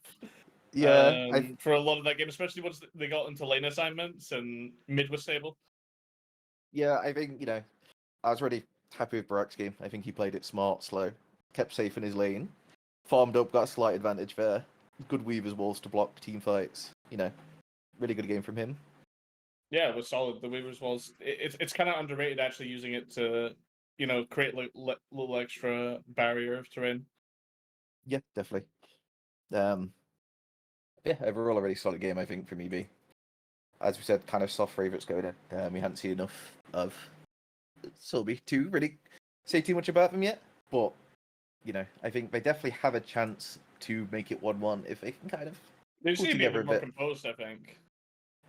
Yeah, for a lot of that game, especially once they got into lane assignments and mid was stable. yeah, I think, you know, I was really happy with Barak's game. I think he played it smart, slow, kept safe in his lane, farmed up, got a slight advantage there. Good Weaver's Walls to block team fights. You know, really good game from him. Yeah, it was solid. The Weaver's Walls. It's kind of underrated actually using it to, create like little extra barrier of terrain. Yeah, definitely. Yeah, overall a really solid game, I think, from EB. As we said, kind of soft favourites going in. We hadn't seen enough of SLE to really say too much about them yet. But, you know, I think they definitely have a chance to make it 1-1 if they can kind of They just pull need to be a together bit more composed, I think.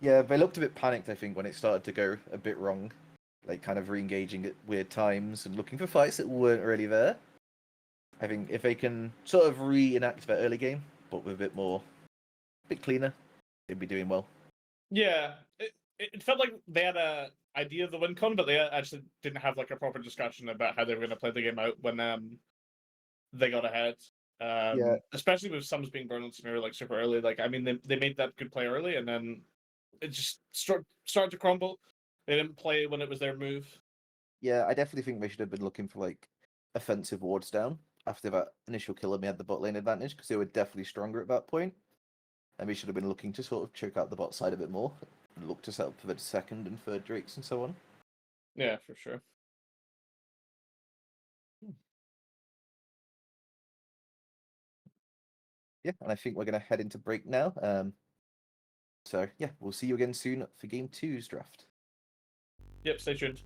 Yeah, they looked a bit panicked, I think, when it started to go a bit wrong. Like, kind of re-engaging at weird times and looking for fights that weren't really there. I think if they can sort of reenact their early game, but with a bit cleaner, they'd be doing well. Yeah, it felt like they had a idea of the win con, but they actually didn't have like a proper discussion about how they were going to play the game out when they got ahead. Especially with Sums being burned on Samira like super early. Like, I mean, they made that good play early, and then it just started to crumble. They didn't play when it was their move. Yeah, I definitely think they should have been looking for like offensive wards down after that initial kill and they had the bot lane advantage because they were definitely stronger at that point. And we should have been looking to sort of choke out the bot side a bit more and look to set up for the second and third Drakes and so on. Yeah, for sure. yeah, and I think we're going to head into break now. So yeah, we'll see you again soon for Game 2's draft. Yep, stay tuned.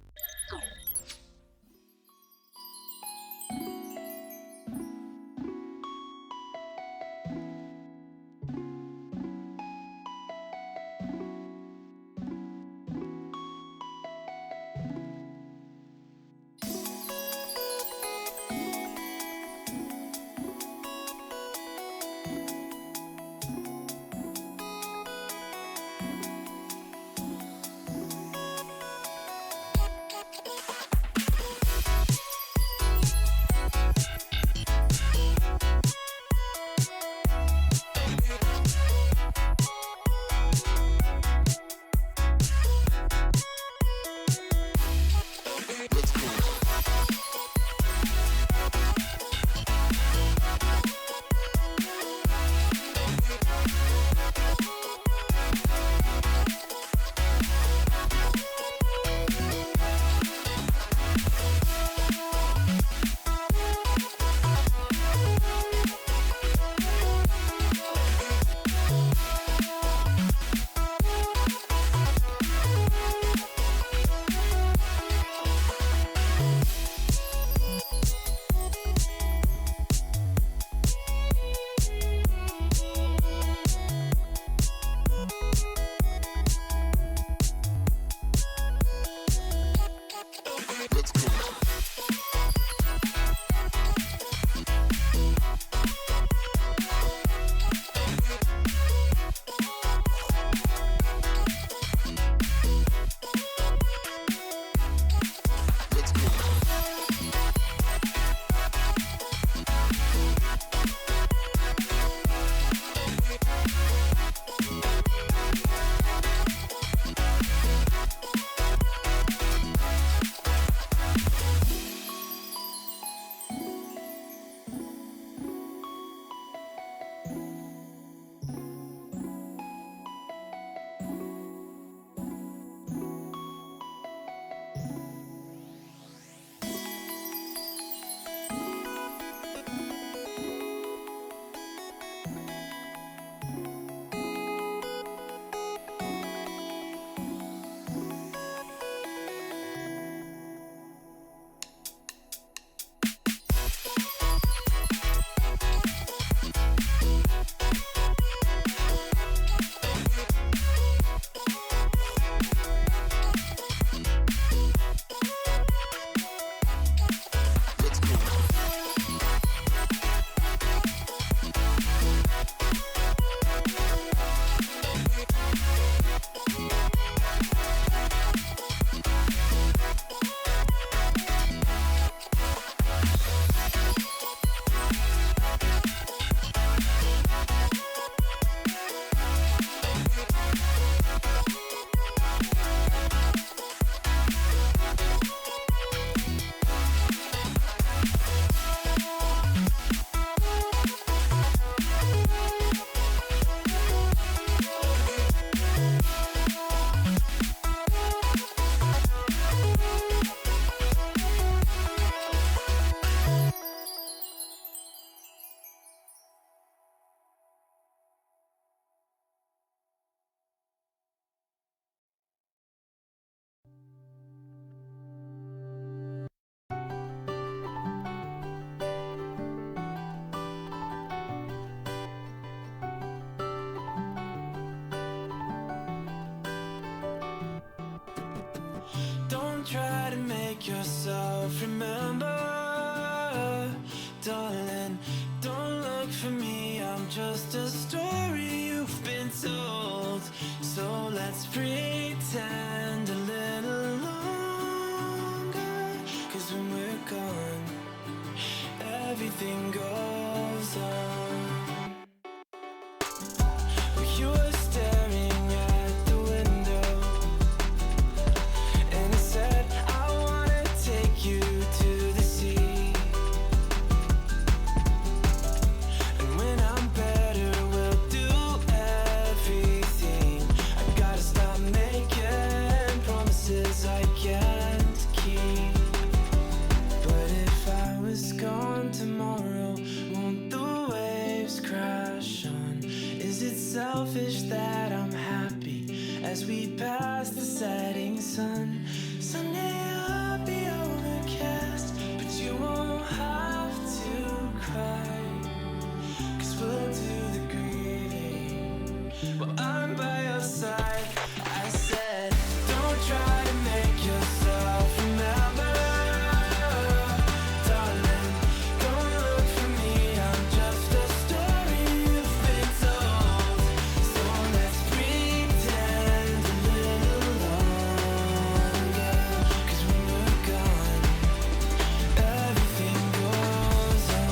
Don't try to make yourself remember, darling. Don't look for me, I'm just a story you've been told. So let's pretend a little longer, 'cause when we're gone, everything goes on. You were staring at the window, and I said, I wanna take you to the sea. And when I'm better, we'll do everything. I gotta stop making promises I can't keep. But if I was gone tomorrow, won't the way selfish that I'm happy as we pass the setting sun. Someday I'll be overcast, but you won't have to cry, 'cause we'll do the grieving while I'm by your side. I said, don't try to make yourself remember, darling. Don't look for me, I'm just a story you've been told. So let's pretend a little longer, 'cause when we're gone, everything goes on.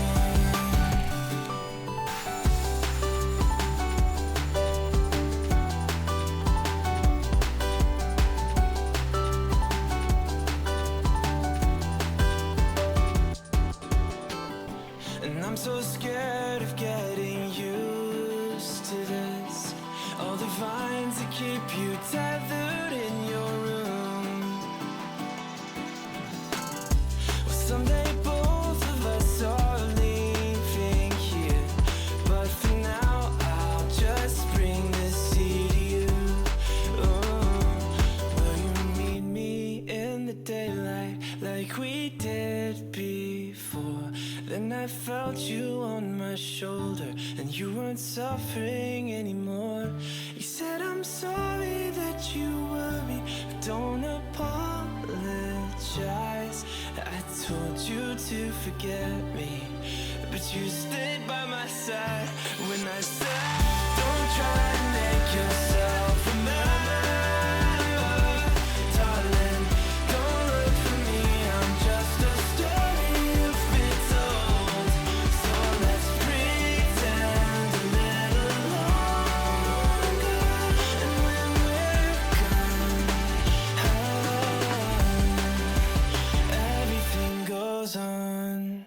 And I'm so scared of getting used to this. All the vines that keep you tethered in your room. Well, someday both of us are leaving here, but for now I'll just bring this seed to you. Oh, will you meet me in the daylight like we did before? Then I felt you on my shoulder, and you weren't suffering anymore. You said, I'm sorry that you worried, but don't apologize. I told you to forget me, but you stayed by my side when I said, don't try to make yourself remember, darling. Don't look for me, I'm just a story you've been told. So let's pretend a little longer, and when we're gone, everything goes on.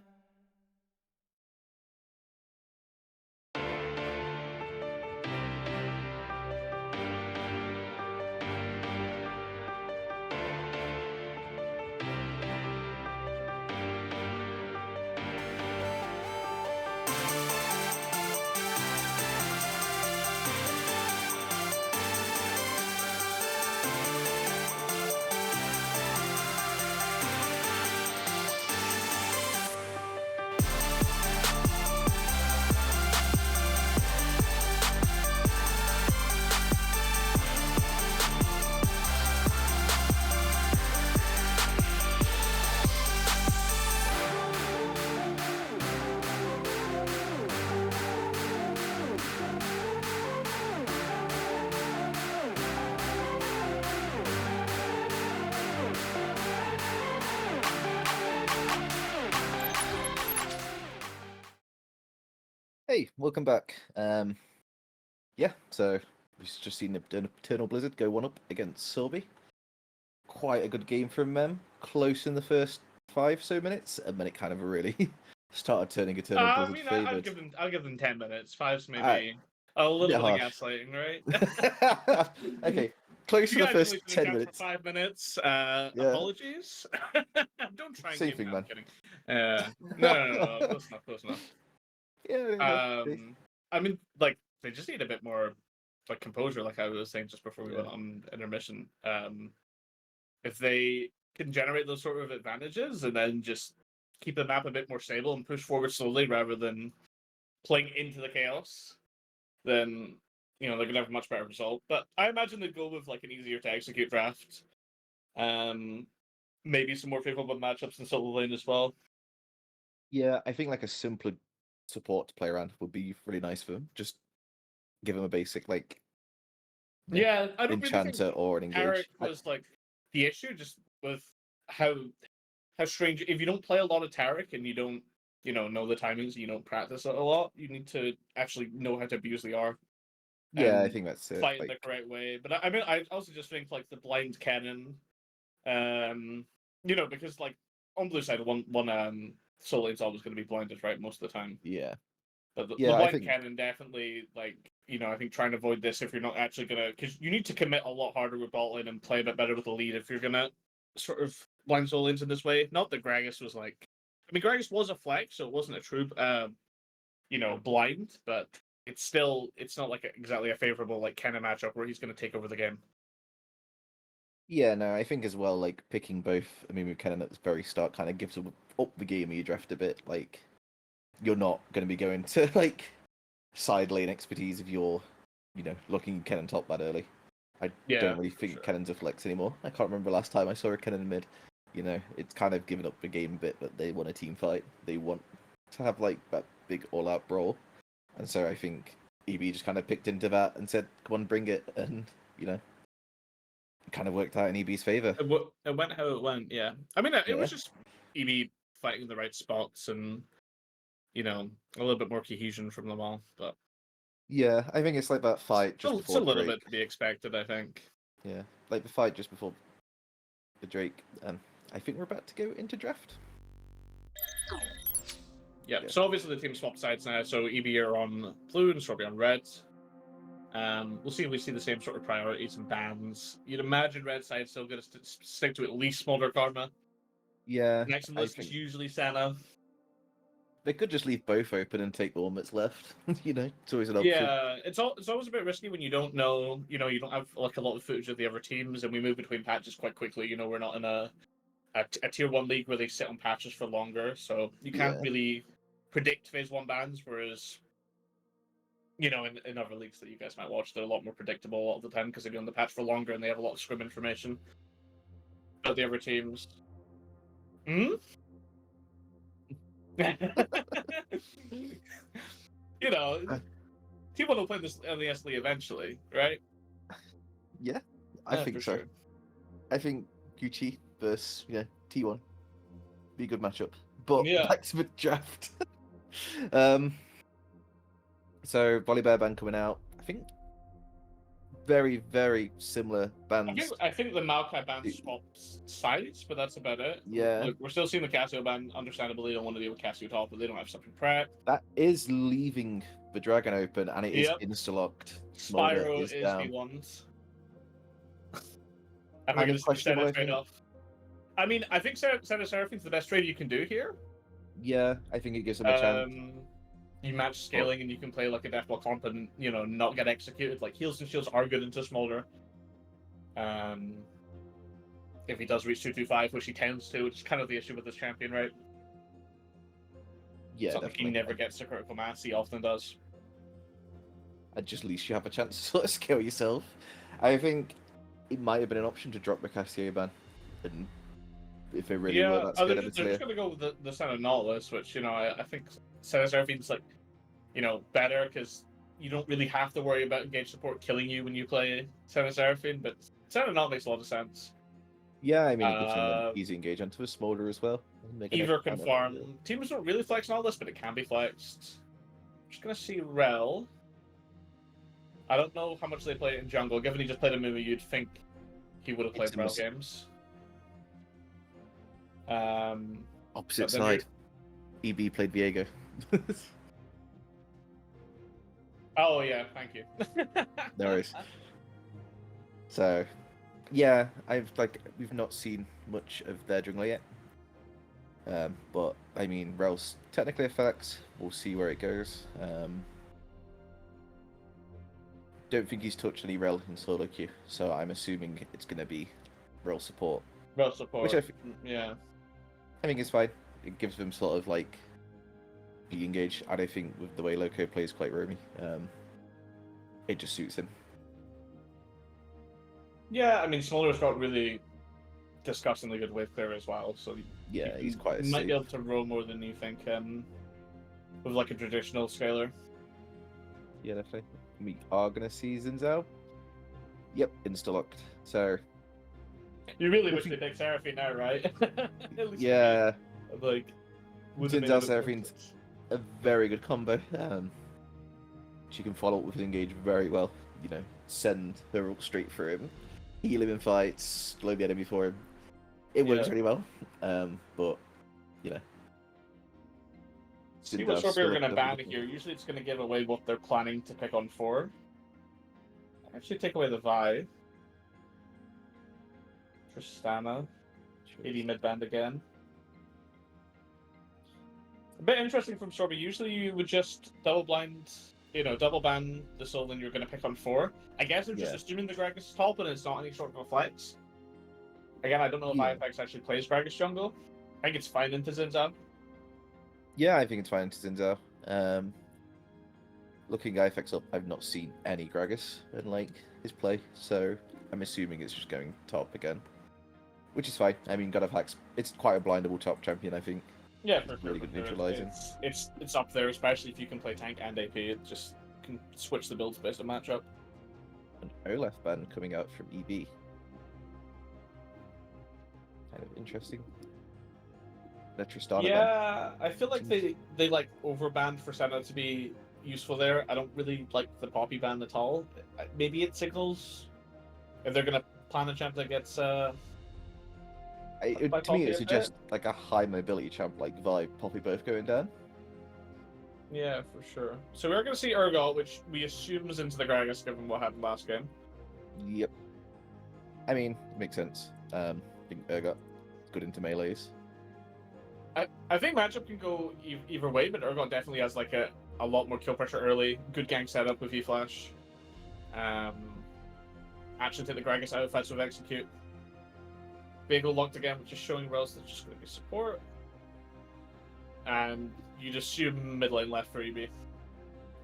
Hey, welcome back. Yeah, so we've just seen Eternal Blizzard go 1-up against SØRBY. Quite a good game from them. Close in the first 5 so minutes, and then it kind of really started turning Eternal I Blizzard mean, favoured. I'll give them 10 minutes. 5's maybe Alright. a little bit Bit of harsh. gaslighting, right? Okay, close You to the guys first only 10 for minutes. 5 minutes. Yeah. Apologies. Don't try and Same give thing, me. man. I'm kidding. No. Close enough. Close enough. Yeah. I mean, like they just need a bit more like composure, like I was saying just before we Yeah. went on intermission. If they can generate those sort of advantages and then just keep the map a bit more stable and push forward slowly rather than playing into the chaos, then they're gonna have a much better result. But I imagine they'd go with like an easier to execute draft. Maybe some more favorable matchups in solo lane as well. Yeah, I think like a simpler support to play around would be really nice for them. Just give them a basic like Yeah, I don't really think enchanter or an engage. Tarek was like the issue, just with how strange. If you don't play a lot of Tarek and you don't know the timings, you don't practice it a lot, you need to actually know how to abuse the R. Yeah, I and think that's it. fight in the correct way. But I mean, I also just think like the blind cannon, because like on blue side, one soul lane's always going to be blinded, right, most of the time. Yeah. But the Yeah, I blind think cannon definitely, like, I think trying to avoid this if you're not actually gonna, because you need to commit a lot harder with bot lane and play a bit better with the lead if you're gonna sort of blind soul lanes in this way. Not that Gragas was like, I mean, Gragas was a flex, so it wasn't a true, blind, but it's not like exactly a favorable like Kenna matchup where he's going to take over the game. Yeah, no, I think as well, like picking both Amumu Kennen at the very start kind of gives up the game of your draft a bit. Like, you're not going to be going to like side lane expertise if you're, looking Kennen top that early. I Yeah, don't really for think sure. Kennen's a flex anymore. I can't remember last time I saw a Kennen mid. It's kind of given up the game a bit, but they want a team fight. They want to have like that big all-out brawl, and so I think EB just kind of picked into that and said, "Come on, bring it," and it kind of worked out in EB's favor. It went how it went. Yeah, I mean, it was Yeah. just EB fighting the right spots and a little bit more cohesion from them all, but Yeah, I think it's like that fight just it's a before little Drake. bit to be expected, I think. Yeah, like the fight just before the Drake. I think we're about to go into draft. Yeah. Yeah. So obviously the team swapped sides now. So EB are on blue and Strawberry on red. We'll see if we see the same sort of priorities and bans. You'd imagine red side's still going to stick to at least Smolder Karma. Yeah, Next on the I list is think usually Senna. they could just leave both open and take the one that's left. It's always an option. Yeah, it's always a bit risky when you don't know. You don't have like a lot of footage of the other teams, and we move between patches quite quickly. We're not in a tier 1 league where they sit on patches for longer, so you can't Yeah. really predict phase 1 bans. Whereas, in other leagues that you guys might watch, they're a lot more predictable a lot of the time because they've been on the patch for longer and they have a lot of scrim information. But the other teams, team 1 will play this on the SLE eventually, right? Yeah, I think for so. sure. I think Gucci versus T1 be a good matchup. But Yeah. back to the draft. So Volibear ban coming out. I think very, very similar bans. I think the Maokai ban swaps sides, but that's about it. Yeah. Look, we're still seeing the Casio ban. Understandably, they don't want to deal with Casio top, but they don't have something prep. That is leaving the Dragon open, and it is Yep. insta-locked. Spyro Smolder is down. the ones. Kind I'm going of to questionable, I trade think. off. I mean, I think Senna Seraphine's the best trade you can do here. Yeah, I think it gives them a chance. You match scaling and you can play like a Deathblock comp and not get executed. Like heals and shields are good into Smolder. If he does reach 225, which he tends to, which is kind of the issue with this champion, right? Yeah, It's not like definitely. he never gets to critical mass. He often does. At just least you have a chance to sort of scale yourself. I think it might have been an option to drop the Casio ban, and if they really were that scared of they're it, just going to go with the Senna Nautilus, which I think Senna Seraphine's like better because you don't really have to worry about engage support killing you when you play Senna Seraphine, but Senna Nautilus makes a lot of sense. yeah, I mean, it gives them an easy engage onto a Smolder as well. Either can farm. Teams don't really flex on all this, but it can be flexed. Just gonna see Rel. I don't know how much they play in jungle. Given he just played a movie, you'd think he would have played Rel games. Opposite side. EB played Viego. Oh yeah, thank you. No worries. So, yeah, we've not seen much of their jungler yet. But I mean, Rel's technically a flex. We'll see where it goes. Don't think he's touched any Rel in solo queue, so I'm assuming it's going to be Rel support. Rel support. Which I think it's fine. It gives them sort of like be engaged. I don't think with the way Loco plays quite roamy, it just suits him. Yeah, I mean, Smolder's got really disgustingly good wave clear as well, so Yeah, he's quite. You might be able to roll more than you think with like a traditional scaler. Yeah, definitely. We are gonna see Zinzao. Yep, insta locked. So you really wish they picked Seraphine now, right? yeah, like Zinzao Seraphine's a very good combo. She can follow up with engage very well. Send her ult straight through him, heal him in fights, slow the enemy for him. It works really well. But see what Strawberry are going to ban here. Usually it's going to give away what they're planning to pick on for. Actually, take away the Vi. Tristana. 80 mid band again. A bit interesting from Strawberry. Usually you would just double blind double ban the Solon you're going to pick on 4. I guess I'm just Yeah. assuming the Gragas is top and it's not any sort of a flex. Again, I don't know if Yeah. IFX actually plays Gragas jungle. I think it's fine into Zinzao. Yeah, I think it's fine to Zinzao. Looking IFX up, I've not seen any Gragas in like his play, so I'm assuming it's just going top again, which is fine. I mean, God of Hacks, it's quite a blindable top champion. I think. Yeah, for Really sure. good neutralizing. It's up there, especially if you can play tank and AP. It just can switch the builds based on matchup. An Olaf ban coming out from EB. Kind of interesting. Tristana ban. Yeah, I feel like they like overbanned for Senna to be useful there. I don't really like the Poppy ban at all. Maybe it signals if they're gonna plan a champ that gets To me, Poppy it a suggests like a high mobility champ like Vibe, Poppy both going down. Yeah, for sure. So we're going to see Urgot, which we assume is into the Gragas given what happened last game. Yep. I mean, makes sense. I think Urgot is good into melees. I think matchup can go either way, but Urgot definitely has like a lot more kill pressure early. Good gank setup with E-Flash. Actually take the Gragas out of fights with Execute. Bagel locked again, which is showing Rose that's just going to be support. And you'd assume mid lane left for EB.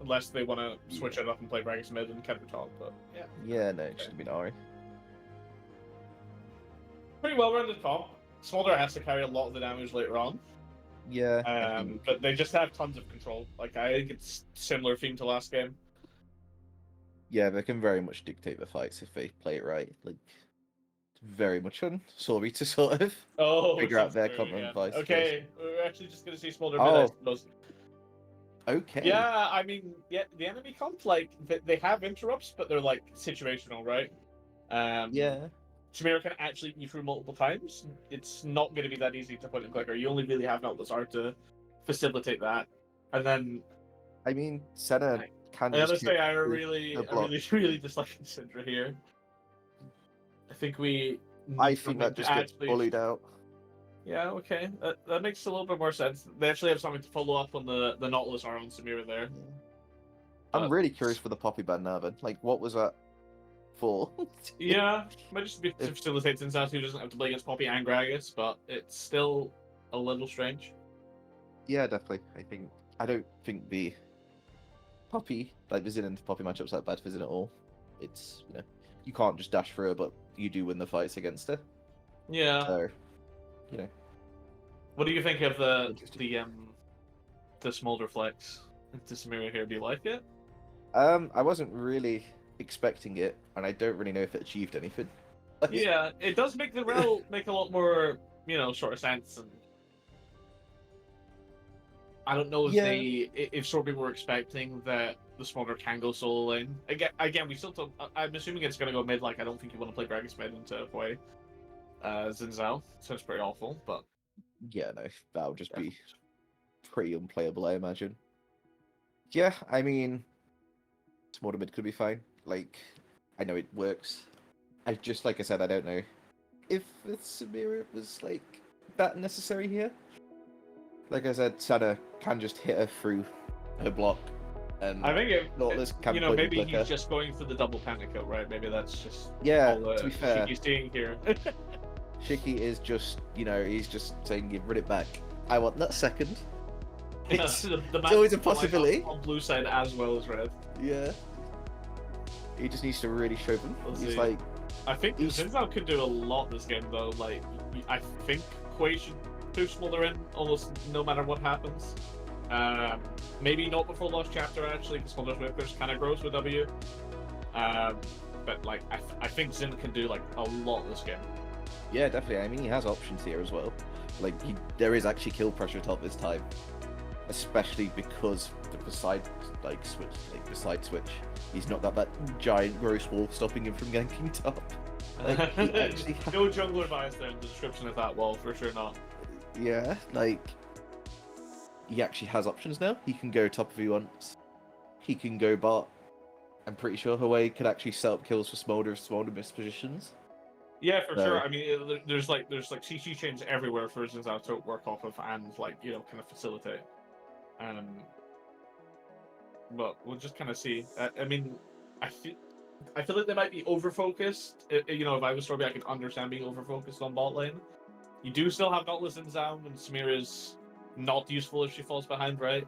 Unless they want to switch it up and play Gragas mid and Kevin top, but yeah. Yeah, no, it should be Nari. Pretty well rounded comp. Smolder has to carry a lot of the damage later on. Yeah. I think- But they just have tons of control. Like, I think it's similar theme to last game. Yeah, they can very much dictate the fights if they play it right. Like, very much on SØRBY to sort of figure out their common advice. Okay, we're actually just going to see Smolder Oh. mid, I suppose. Okay. Yeah, I mean, yeah, the enemy comp, like, they have interrupts, but they're, like, situational, right? Yeah. Shamira can actually be through multiple times. It's not going to be that easy to put in clicker. You only really have Nautilus Art to facilitate that. And then I mean, Senna can I gotta just say, hit I through really, the I block. really dislike Syndra here. I think we. I need think something that just to gets actually- bullied out. Yeah, okay, that makes a little bit more sense. They actually have something to follow up on the Nautilus Art on Samira there. I'm But- really curious for the Poppy ban now, then. Like, what was that for? Yeah, might just be to facilitate Zinzao who doesn't have to play against Poppy and Gragas, but it's still a little strange. Yeah, definitely. I don't think the Poppy, like the Zin and Poppy matchup's that bad for Zin at all. It's, you can't just dash through her, but you do win the fights against her. Yeah. So, What do you think of the Interesting. Smolder flex into Samira here? Do you like it? I wasn't really expecting it, and I don't really know if it achieved anything. Yeah, it does make the rel make a lot more, sort of sense. And I don't know if Yeah. if SØRBY were expecting that the Smolder can go solo lane. Again, we still don't. I'm assuming it's gonna go mid. Like, I don't think you want to play Gragas mid into play Zinzao. Sounds pretty awful, but Yeah, no, that would just be pretty unplayable, I imagine. Yeah, I mean, Smolder mid could be fine. Like, I know it works. Like I said, I don't know if Samira was like that necessary here. Like I said, Sana can just hit her through her block, and I think Nautilus can point and maybe click her. he's just going for the double panic kill, right? Maybe that's just Yeah, all to be fair, he's seeing here. Shiki is just, he's just saying, "Give it back. I want that second." It's the always a match is possibility. on blue side as well as red. Yeah. He just needs to really show them. Let's He's see. like, I think He's- Zinzao could do a lot this game though. Like, I think Quay should push Smolder in almost no matter what happens. Maybe not before Lost Chapter actually, because Smolder's whippers kind of grows with W. But like, I think Zin can do like a lot this game. yeah, definitely. I mean, he has options here as well. Like, there is actually kill pressure top this time, especially because the side switch. He's not got that giant gross wall stopping him from ganking top. Like, he actually No jungler bias there in the description of that wall, for sure not. Yeah, like, he actually has options now. He can go top if he wants. He can go bot. I'm pretty sure Hawaii could actually set up kills for Smolder if Smolder missed positions. Yeah, for So- sure. I mean, there's like CC chains everywhere for Zinzao to work off of and like kind of facilitate. But we'll just kind of see. I mean, I feel like they might be over focused. You know, if I was Sorby, I could understand being over focused on bot lane. You do still have Nautilus in Zaun, and Samira is not useful if she falls behind, right?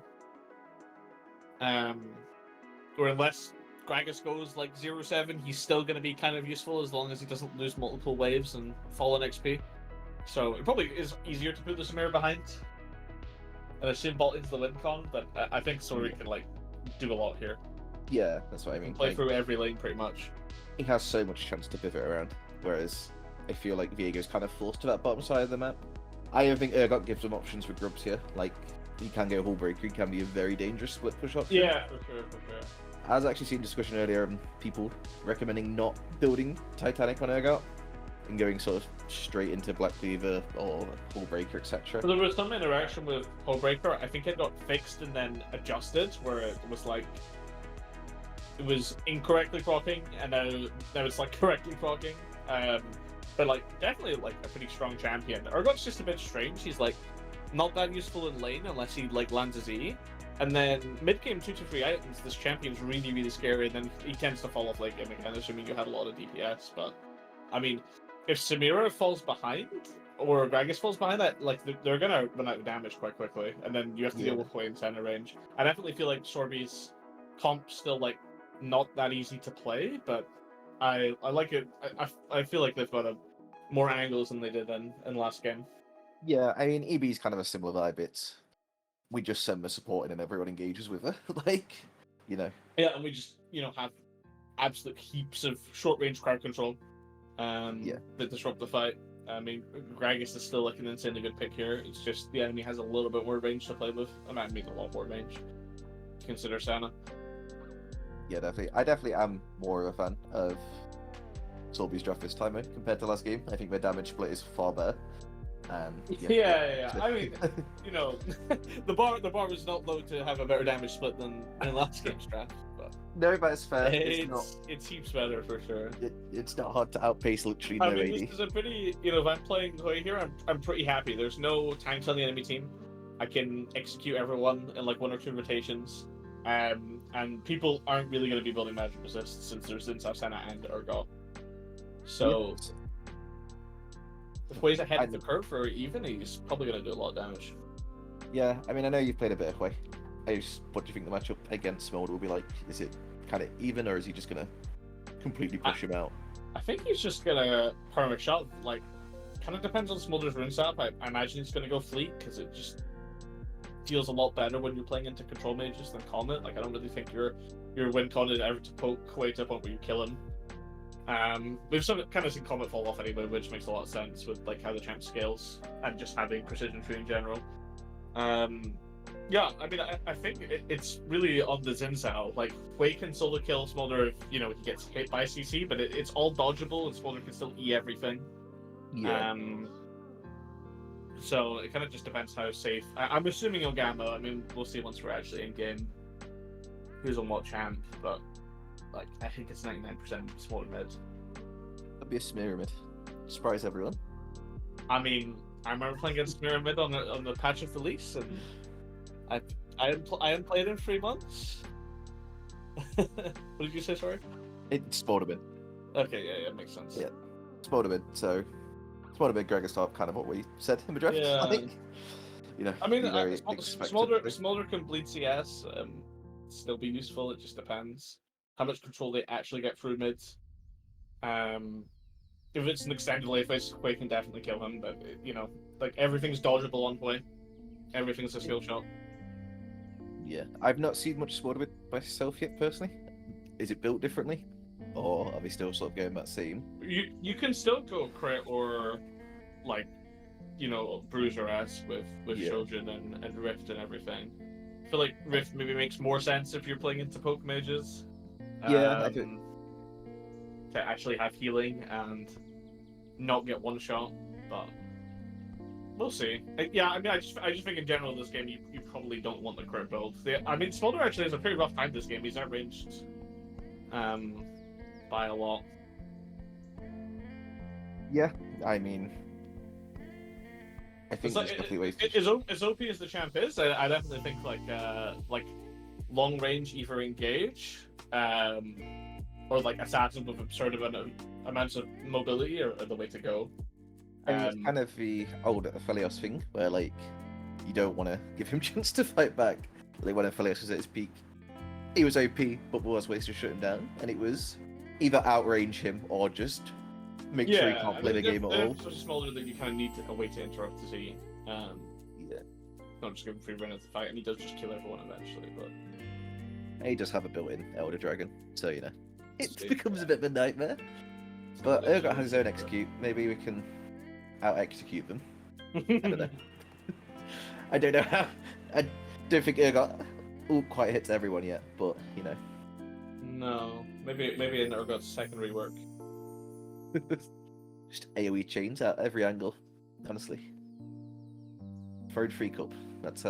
Or unless Gragas goes like 0-7, he's still going to be kind of useful as long as he doesn't lose multiple waves and fall in XP. So it probably is easier to put the Samira behind. And assume bot into the win con, but I think Sorry can like do a lot here. Yeah, that's what I mean. Play Like, through every lane pretty much. he has so much chance to pivot around, whereas I feel like Viego's kind of forced to that bottom side of the map. I don't think Urgot gives him options with grubs here. Like, he can go Hull Breaker, he can be a very dangerous split push option. Yeah, for sure. I was actually seeing discussion earlier on people recommending not building Titanic on Urgot and going sort of straight into Black Cleaver or Hull Breaker, etc. So there was some interaction with Hullbreaker. I think it got fixed and then adjusted, where it was like it was incorrectly proccing, and now it's like correctly proccing. But like definitely like a pretty strong champion. Urgot's just a bit strange. He's like not that useful in lane unless he like lands his E. And then mid game 2 to 3 items, this champion's really scary, and then he tends to fall off late game again, assuming you had a lot of DPS. But I mean, if Samira falls behind or Gragas falls behind, that like they're gonna run out of damage quite quickly, and then you have to deal with Wayne center range. I definitely feel like Sorby's comp's still like not that easy to play, but I like it. I feel like they've got more angles than they did in last game. Yeah, I mean, EB's kind of a similar vibe. It's we just send the support in and everyone engages with her. Like, you know. Yeah, and we just have absolute heaps of short range crowd control. That disrupt the fight. I mean, Gragas is still like an insanely good pick here. It's just the enemy has a little bit more range to play with. I mean, a lot more range. Consider Sana. Yeah, definitely. I definitely am more of a fan of Sorby's draft this time compared to last game. I think their damage split is far better. Yeah. I mean, the bar was not low to have a better damage split than in last game's draft. But no, that's fair. It's heaps better for sure. It's not hard to outpace literally I no mean, AD. this is a pretty, if I'm playing Hui here, I'm pretty happy. There's no tanks on the enemy team. I can execute everyone in like 1 or 2 rotations. And people aren't really going to be building magic resist since there's Sana and Urgot. So if Hui's ahead of the curve for even, he's probably going to do a lot of damage. Yeah, I mean, I know you've played a bit of Hui. What do you think the matchup against Smolder will be like? Is it kind of even, or is he just going to completely push him out? I think he's just going to perma shove. Like, kind of depends on Smolder's rune set. I imagine he's going to go fleet because it just feels a lot better when you're playing into control mages than Comet. Like, I don't really think your win con is ever to poke Hui to a point where you kill him. We've kind of seen Comet fall off anyway, which makes a lot of sense with like how the champ scales and just having precision tree in general. Yeah, I mean, I think it's really on the Xin Zhao. Like, Hui can solo kill Smolder if he gets hit by CC, but it's all dodgeable, and Smolder can still E everything. Yeah. So it kind of just depends how safe. I'm assuming on Gamma. I mean, we'll see once we're actually in game who's on what champ, but like I think it's 99% Smolder mid. That'd be a Samira mid. Surprise everyone. I mean, I remember playing against Samira mid on the patch of release, and I hadn't played in 3 months. What did you say? Sorry. It's Smolder mid. Okay, yeah, makes sense. Yeah, Smolder mid. So Smolder mid, Gragas top, kind of what we said in the draft. Yeah. I think. I mean, very Smolder can bleed CS, still be useful. It just depends how much control they actually get through mids. If it's an extended lane phase, Hui can definitely kill him, but like everything's dodgeable on Hui. Everything's a skill shot. Yeah, I've not seen much Smolder mid myself yet personally. Is it built differently, or are we still sort of going that same? You can still go crit or like Bruiser S with Shojin and Rift and everything. I feel like Rift maybe makes more sense if you're playing into poke mages. Yeah, I think to actually have healing and not get one shot, but we'll see. Yeah, I mean, I just think in general this game you probably don't want the crit build. I mean, Smolder actually has a pretty rough time this game. He's outranged by a lot. Yeah, I mean, I think It's like, it's definitely wasted. as OP as the champ is, I definitely think like long range either engage, or like assassins with absurd amounts of mobility are the way to go. I mean, it's kind of the old Aphelios thing, where like you don't want to give him chance to fight back. Like when Aphelios was at his peak, he was OP, but there was ways to shut him down, and it was either outrange him or just make sure he can't play the game at all. Such a smaller that you kind of need a way to interrupt to see. Yeah. Not just give him free run of the fight, and he does just kill everyone eventually. But And he does have a built-in Elder Dragon, so you know it Sweet. becomes a bit of a nightmare. But Urgot has his own execute. Maybe we can out-execute them. I don't know. I don't know how. I don't think Urgot quite hits everyone yet, but you know. no, maybe in Urgot's second rework. Just AoE chains out every angle, honestly. Third free cup. That's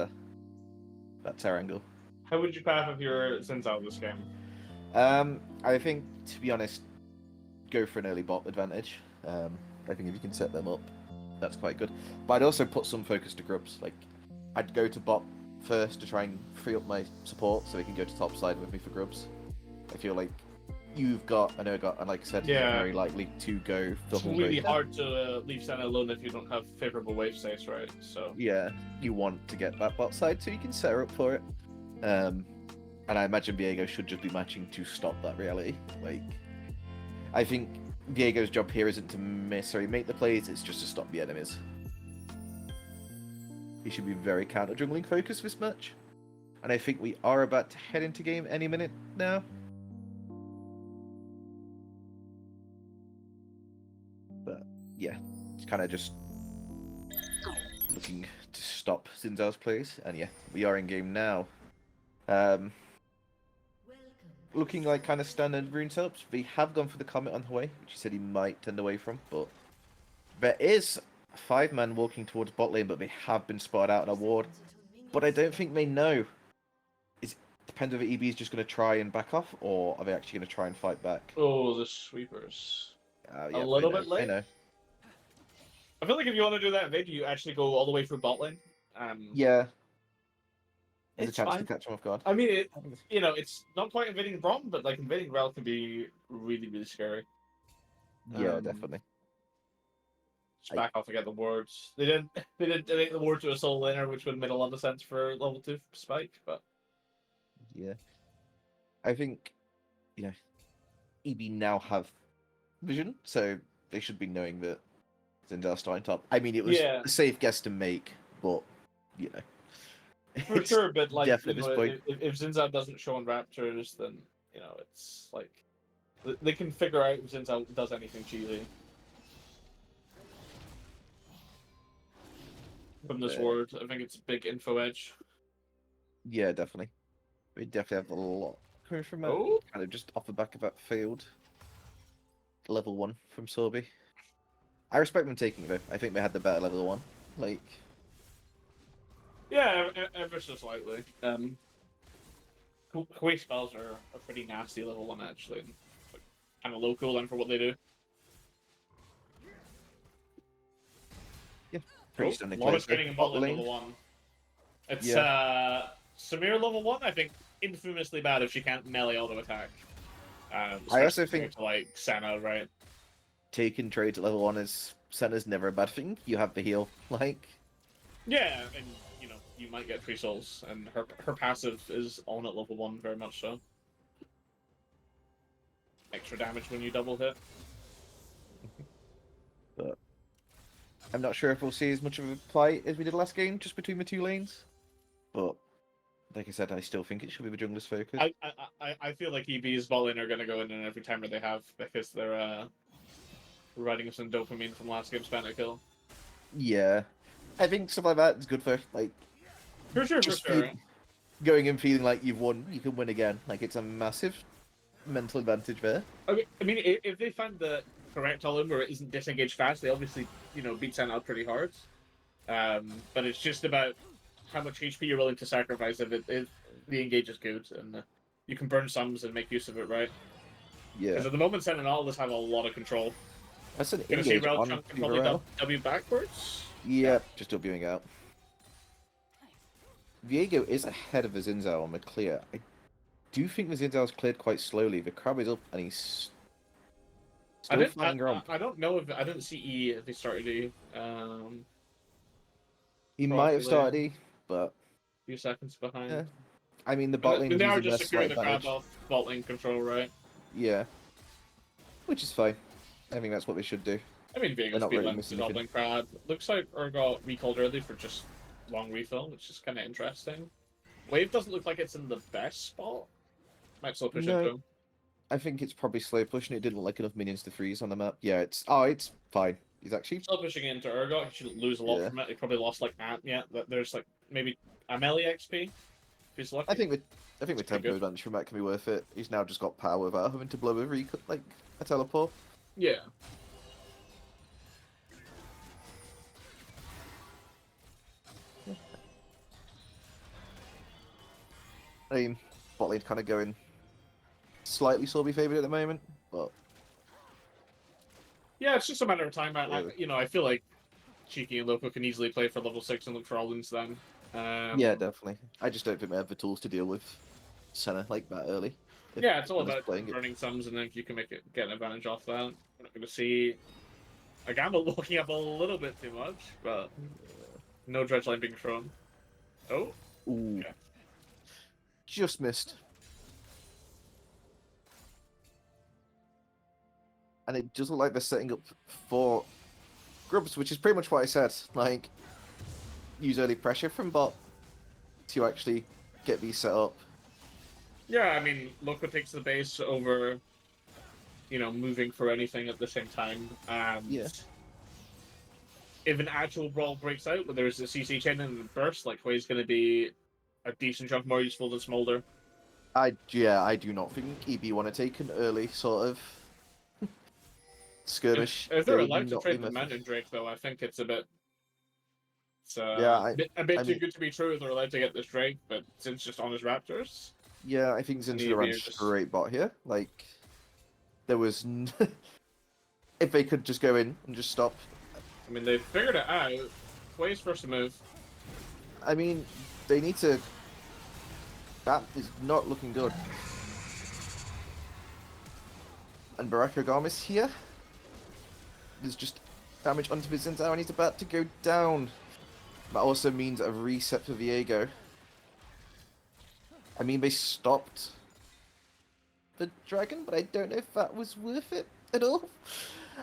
our angle. How would you path if you're Sins out of this game? I think, to be honest, go for an early bot advantage. I think if you can set them up, that's quite good. But I'd also put some focus to grubs. Like, I'd go to bot first to try and free up my support so he can go to top side with me for grubs. I feel like you've got an Urgot, and like I said, Yeah. you're very likely to go the It's whole really way. hard to leave Senna alone if you don't have favorable wave states, right? So Yeah, you want to get that bot side so you can set her up for it. And I imagine Viego should just be matching to stop that reality. Like, I think Viego's job here isn't to necessarily make the plays, it's just to stop the enemies. He should be very counter jungling focused this match. And I think we are about to head into game any minute now. But yeah, it's kind of just looking to stop Zinzal's plays. And yeah, we are in game now. Looking like kind of standard rune setups. We have gone for the Comet on the way, which he said he might tend away from, but there is 5-man walking towards bot lane, but they have been spotted out on a ward. But I don't think they know. Depends whether EB is just going to try and back off, or are they actually going to try and fight back? oh, the sweepers. Yeah, A little I know, bit late? I know. I feel like if you want to do that vid, you actually go all the way through bot lane. Yeah. There's a It's chance fine. to catch him off guard. I mean, it's not quite invading Brom, but like invading Rel can be really, really scary. Yeah, Um, definitely. Just back off and get the wards. They didn't make the ward to a soul laner, which would have made a lot of sense for level 2 Spike, but Yeah. I think, you know, EB now have vision, so they should be knowing that Zinzal's starting top. I mean, it was Yeah. a safe guess to make, but, you know. for it's sure. But like, definitely at this point. if Zinzal doesn't show on Raptors, then you know it's like they can figure out if Zinzal does anything cheesy from this ward. I think it's a big info edge. Yeah, definitely. We definitely have a lot coming from that. Oh. Kind of just off the back of that field. Level 1 from SØRBY. I respect them taking it though. I think they had the better level 1. Like, Yeah, ever so slightly. Hui spells are a pretty nasty level 1 actually, kind of low cooldown for what they do. pretty stunning. A lot of plays, training in though. bot lane level 1. It's Samir level 1. I think infamously bad if she can't melee auto attack. I also think to, like Senna, right? taking trades at level 1 is Senna's never a bad thing. You have the heal, like. Yeah, and you know you might get 3 souls, and her passive is on at level 1 very much so. Extra damage when you double hit. But I'm not sure if we'll see as much of a fight as we did last game, just between the two lanes. But like I said, I still think it should be the jungler's focus. I feel like EB's bot lane are gonna go in every timer they have because they're riding some dopamine from last game's Panic Kill. Yeah, I think stuff like that is good for like For sure, just for sure. going and feeling like you've won, you can win again. Like it's a massive mental advantage there. I mean, if they find the correct all-in where it isn't disengaged fast, they obviously, you know, beat Senna out pretty hard. But it's just about how much HP you're willing to sacrifice if the engage is good, and you can burn sums and make use of it, right? Yeah, Because at the moment, Senna and all this have a lot of control. that's an Gonna see engage Rel on Chunk can probably Rel. W backwards. Yeah, just Wing out. Viego is ahead of the Zinzao on the clear. I do think the Zinzao's cleared quite slowly. The crab is up and he's still flying Gromp. I don't know if I didn't see E if they started E. He might have properly. started E, but A few seconds behind. yeah. I mean, the And bot lane is they are using their just slight securing the crab advantage. off bot lane control, right? Yeah, which is fine. I think that's what they should do. I mean, Vegas not beat really like missing the anything. Goblin Crab. Looks like Urgot recalled early for just long refill, which is kind of interesting. Wave doesn't look like it's in the best spot. Might still push No. into him. I think it's probably slow pushing. It didn't look like enough minions to freeze on the map. Yeah, it's fine. He's actually Still pushing into Urgot. He shouldn't lose a lot Yeah. from it. He probably lost like there's like maybe a melee XP. If he's lucky. I think the pretty tempo good. advantage from that can be worth it. He's now just got power without having to blow a teleport. Yeah. I mean, bot lane's kind of going slightly Sorby favored at the moment, but Yeah, it's just a matter of time. Yeah. I feel like Cheeky and Loco can easily play for level 6 and look for Alden's then. yeah, definitely. I just don't think they have the tools to deal with Senna like that early. if Yeah, it's all Senna's about playing it. burning sums, and then if you can get an advantage off that. We're not going to see a gamble looking up a little bit too much, but no dredge line being thrown. Oh, Ooh, okay. just missed. And it does look like they're setting up for Grubs, which is pretty much what I said. Like, use early pressure from bot to actually get these set up. Yeah, I mean, Loco takes the base over, moving for anything at the same time. And Yeah. if an actual brawl breaks out, where there's a CC chain and a burst, like Hui's going to be a decent chunk more useful than Smolder. I do not think EB want to take an early sort of skirmish. If they're They would allowed to not trade be the method- Mountain Drake, though, I think it's a bit. It's Yeah, a bit I too mean- good to be true if they're allowed to get this Drake, but since just on his Raptors. Yeah, I think Zin's Maybe gonna run just- straight bot here. Like, there was if they could just go in and just stop. I mean, they figured it out. Hui's first to move. I mean, they need to. That is not looking good. And Baraka here. There's just damage onto his Zinzao and he's about to go down. That also means a reset for Viego. I mean, they stopped the dragon, but I don't know if that was worth it at all.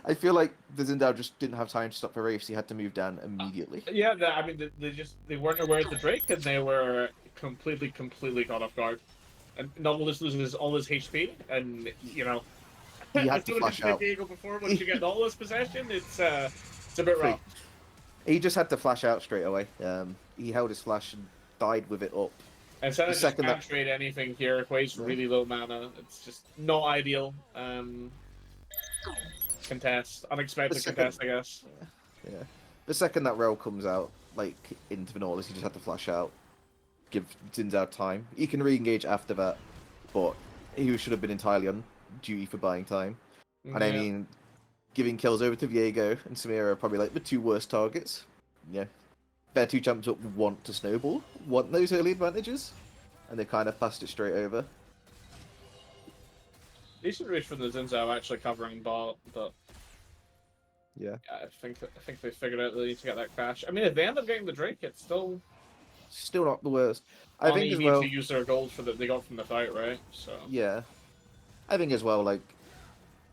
I feel like the Zinzao just didn't have time to stop the Wraith, so he had to move down immediately. Yeah, I mean, they weren't aware of the Drake, and they were completely caught off guard. And Nautilus loses all his HP, and He had I to told flash you out. Diego before, once you get Nautilus possession, it's a bit rough. He just had to flash out straight away. He held his flash and died with it up. And Senna The just second can't that- trade anything here. Hui's Yeah. really low mana. It's just not ideal. Contest, unexpected The second- contest, I guess. Yeah. The second that rail comes out, like, into the Nautilus, he just had to flash out. Give Zinzao time. He can re-engage after that, but he should have been entirely on duty for buying time. And I Yeah. mean, giving kills over to Viego and Samira are probably like the two worst targets. Yeah. Their two champs that want to snowball, want those early advantages, and they kind of passed it straight over. Decent reach from the Zinzao actually covering bot, but Yeah. I think they figured out they need to get that crash. I mean, if they end up getting the Drake, it's still Still not the worst. I think as easy well. to use their gold for that they got from the fight, right? So Yeah. I think as well, like,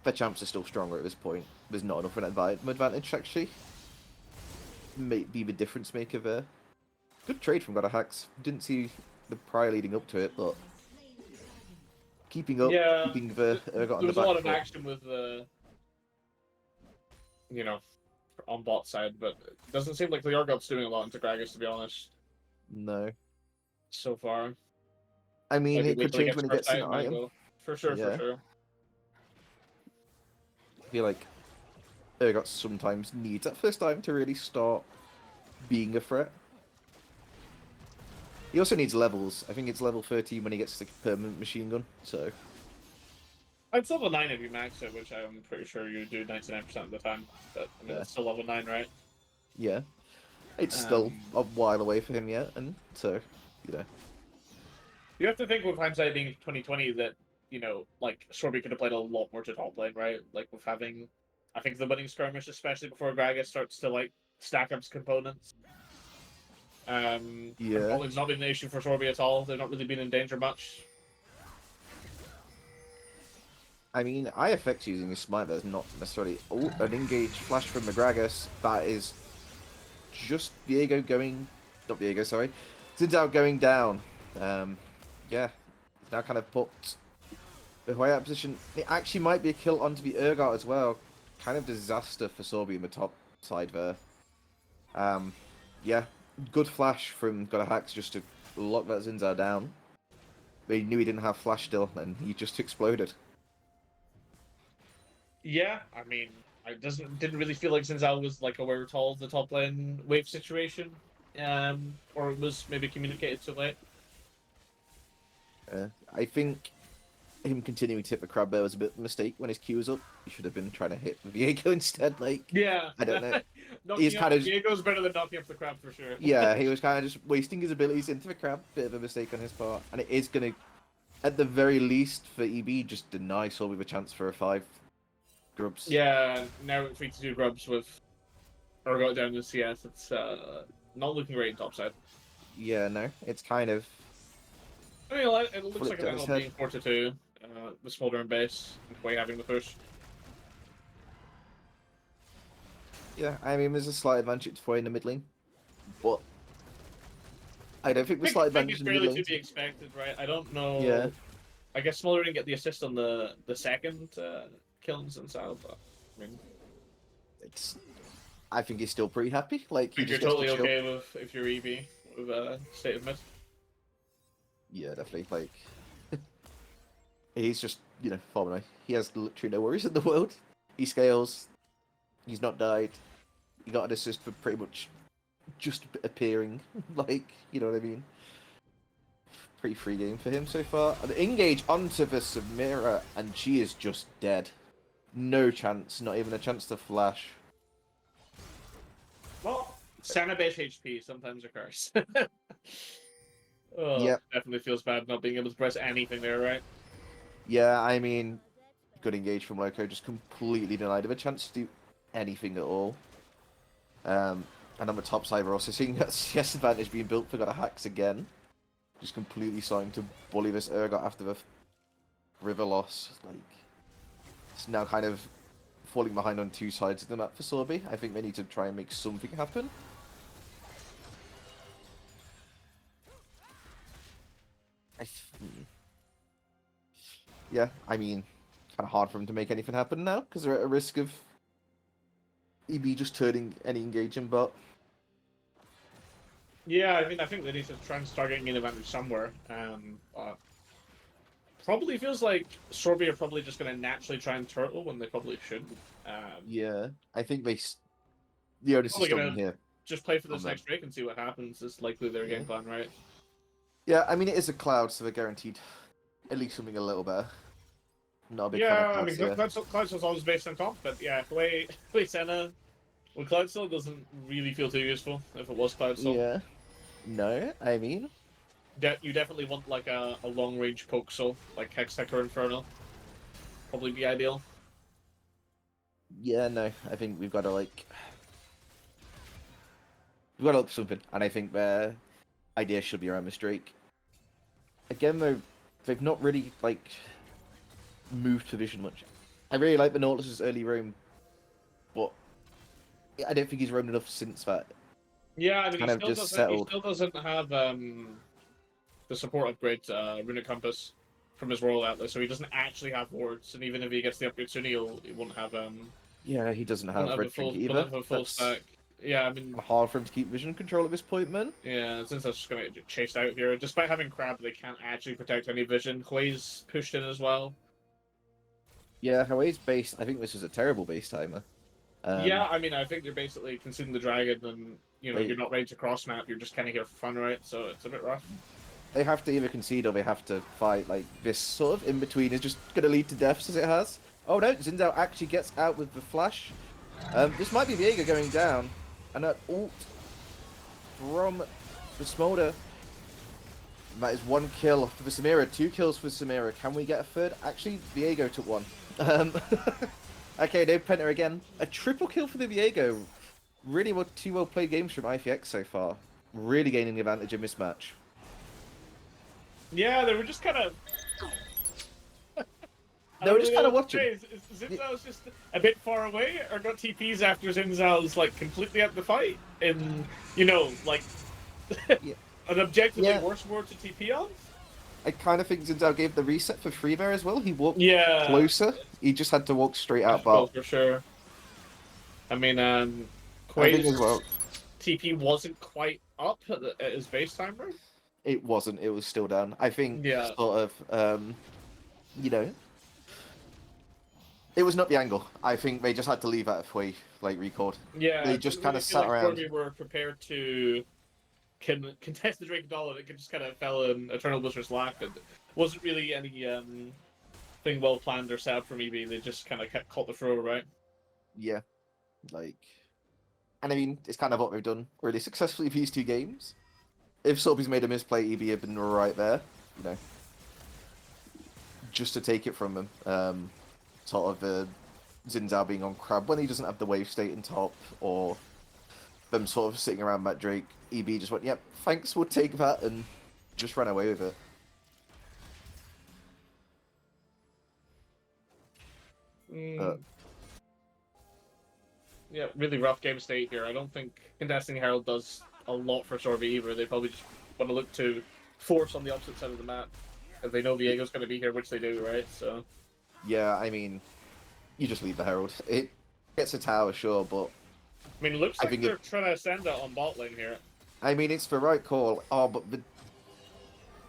their champs are still stronger at this point. There's not enough of an advantage, actually. May be the difference maker there. Good trade from God of Hacks. Didn't see the prior leading up to it, but keeping up, Yeah, keeping the Urgot on there the was back a lot of foot. action with the, on bot side, but it doesn't seem like the Urgot's doing a lot into Gragas, to be honest, No. so far. I mean, Maybe it could wait till change when he gets first an item. go. For sure, Yeah. for sure. I feel like Urgot sometimes needs that first item to really start being a threat. He also needs levels. I think it's level 13 when he gets the permanent machine gun, so... It's level 9 if you max it, which I'm pretty sure you do 99% of the time. But I mean, Yeah. it's still level 9, right? Yeah. It's still a while away for him yet, and so you know. You have to think with hindsight being 2020 that, you know, like SØRBY could have played a lot more to top lane, right? Like with having, I think the winning skirmish, especially before Gragas starts to like stack up his components. Yeah. Controling's not been an issue for SØRBY at all. They've not really been in danger much. I mean, IFX using his smite there is not necessarily an engage flash from Magragas. That is just Viego going, not Viego, sorry, Xin going down. Yeah, he's now kind of put the way out position. It actually might be a kill onto the Urgot as well. Kind of disaster for SØRBY in the top side there. Yeah, good flash from Godahax just to lock that Zinzao down. But he knew he didn't have flash still, and he just exploded. Yeah, I mean, didn't really feel like Zinzao was like a where tall the top lane wave situation, or it was maybe communicated too late. I think him continuing to hit the crab bear was a bit of a mistake when his Q was up. He should have been trying to hit Viego instead. Like, Yeah, I don't know. He's kind of Diego's better than knocking up the crab for sure. Yeah, he was kind of just wasting his abilities into the crab. Bit of a mistake on his part, and it is gonna, at the very least, for EB just deny SØRBY a chance for a 5 grubs. Yeah, now it's 3-2 grubs with Urgot down to CS. It's not looking great in topside. Yeah, no, it's kind of. I mean, it looks like an Flipped on his NL being 4-2. The smoldering base, and Quay having the push. Yeah, I mean, there's a slight advantage for in the mid lane, but I don't think the slight I think advantage it's in the mid fairly lane. to be expected, right? I don't know. Yeah. I guess Smoldering didn't get the assist on the second kills and so, but I mean, It's. I think he's still pretty happy. Like he if you're just gets totally to chill. okay with if you're EB with state of mid. Yeah, definitely. Like he's just farming away. He has literally no worries in the world. He scales. He's not died. He got an assist for pretty much just appearing. Like, you know what I mean? Pretty free game for him so far. And engage onto the Samira, and she is just dead. No chance. Not even a chance to flash. Well, Sana base HP sometimes occurs. Oh, Yep. definitely feels bad not being able to press anything there, right? Yeah, I mean, good engage from Loco. Just completely denied of a chance to do anything at all. And on the top side, we're also seeing that CS advantage being built for Godahax again. Just completely starting to bully this Urgot after the river loss. Like, it's now kind of falling behind on two sides of the map for SØRBY. I think they need to try and make something happen. Yeah, I mean, kind of hard for them to make anything happen now because they're at a risk of EB just turning any engaging bot. Yeah, I mean, I think they need to try and start getting an advantage somewhere. Probably feels like SØRBY are probably just going to naturally try and turtle when they probably shouldn't. Yeah, I think the onus is Probably still gonna- in here. Just play for this On them. next break and see what happens. Is likely their Yeah. game plan, right? Yeah, I mean, it is a cloud, so they're guaranteed at least something a little better. Not a big fan Yeah, of I mean, clouds, Clouds was always based on comp, but yeah, play Senna with Cloud still doesn't really feel too useful if it was Cloud still. Yeah. No, I mean, You definitely want like a long range poke soul, like Hextech or Inferno. Probably be ideal. yeah, no, I think we've got to we've got to look for something, and I think their idea should be around this Drake. Again, though, they've not really moved position much. I really like the Nautilus's early roam, but I don't think he's roamed enough since that. Yeah, I mean, Kind of just settled. he still doesn't have the support upgrade Runic Compass from his Royal Atlas, so he doesn't actually have wards, and even if he gets the upgrade soon, he won't have Yeah, he doesn't won't have have red a full, drink won't either. have a full That's stack. Yeah, I mean, hard for him to keep vision control at this point, man. yeah, since that's just gonna get chased out here. Despite having Crab, they can't actually protect any vision. Hui's pushed in as well. Yeah, Hawaii's base. I think this is a terrible base timer. Yeah, I mean, I think they're basically consuming the dragon, and Wait. you're not ready to cross map. You're just kind of here for fun, right? So it's a bit rough. They have to either concede or they have to fight. Like, this sort of in between is just going to lead to deaths as it has. Oh no, Zinzao actually gets out with the flash. This might be Viego going down. And an ult from the Smolder. That is 1 kill for Samira, 2 kills for Samira. Can we get a third? Actually, Viego took 1. Okay, no Penta again. A triple kill for the Viego. Really 2 well played games from IFX so far. Really gaining the advantage in this match. Yeah, they were just kind of. They were just kind of watching. Zinzal's just a bit far away, or got TPs after Zinzal's like completely out the fight, in like Yeah. an objectively Yeah. worse ward to TP on. I kind of think Zinzal gave the reset for free there as well. He walked Yeah, closer. He just had to walk straight out well, bar. for sure. I mean, I think Quaid's as well. TP wasn't quite up at his base timer. It wasn't. It was still down. I think Yeah. sort of, it was not the angle. I think they just had to leave that if we record. Yeah, They just I kind of really feel sat around. We were prepared to contest the Drake Dollar. It just kind of fell in Eternal Blizzard's lap. It wasn't really any thing well planned or set up from EB. They just kind of caught the throw, right? Yeah, and I mean, it's kind of what they've done really successfully these 2 games. If SØRBY's made a misplay, EB have been right there, just to take it from them. Sort of the Zinzao being on crab when he doesn't have the wave state in top, or them sort of sitting around Matt Drake. EB just went, yep, thanks, we'll take that, and just ran away with it. Yeah, really rough game state here. I don't think contesting Herald does a lot for SØRBY either. They probably just want to look to force on the opposite side of the map. If they know Viego's going to be here, which they do, right? So. Yeah, I mean, you just leave the Herald. It gets a tower, sure, but I mean, it looks I like think they're trying to send it on bot lane here. I mean, it's the right call. Oh, but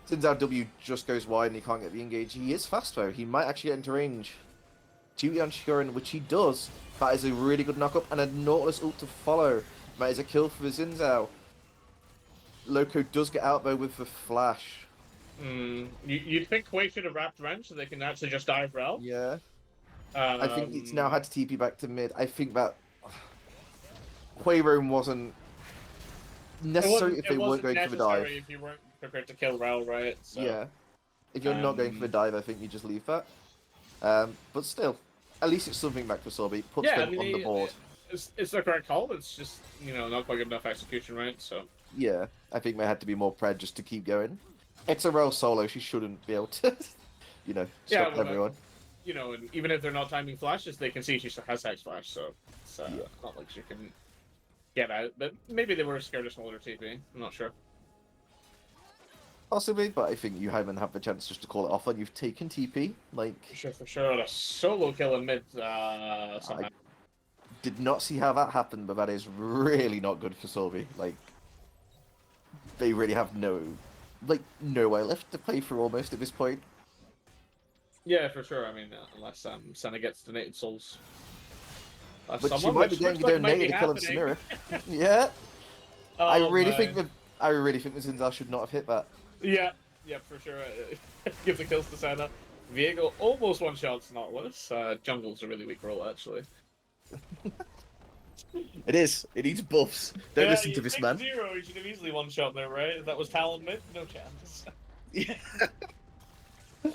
since our W just goes wide and he can't get the engage, he is fast though. He might actually get into range. Duty on Shuren, which he does. That is a really good knock-up, and a Nautilus ult to follow. That is a kill for the Zinzao. Loco does get out though with the flash. You'd think Quay should have wrapped Wrench so they can actually just dive Rel. Yeah. I think it's now had to TP back to mid. I think that Quayrone wasn't necessary if they weren't going for the dive. If you weren't prepared to kill Rel, right? So, yeah. If you're not going for the dive, I think you just leave that. But still, at least it's something back for SØRBY. Puts them on the board. It's the correct call. It's just not quite good enough execution, right? So. Yeah, I think they had to be more pred just to keep going. It's a Rel solo. She shouldn't be able to, stop everyone. And even if they're not timing flashes, they can see she has Hex Flash, so it's not like she can get out. But maybe they were scared of smaller TP. I'm not sure. Possibly, but I think you haven't had the chance just to call it off when you've taken TP. For sure. A solo kill in mid. I did not see how that happened, but that is really not good for SØRBY. They really have nowhere left to play for almost at this point. Yeah, for sure. I mean, unless Senna gets donated souls. But she might be getting donated to kill him Samira. Yeah. Oh, I really think the Zinzal should not have hit that. Yeah, for sure. Give the kills to Senna. Viego almost one-shots Nautilus. Jungle's a really weak role, actually. It is. It needs buffs. Don't listen to this man. 0, you should have easily one-shot there, right? If that was Talon mid, no chance. Yeah.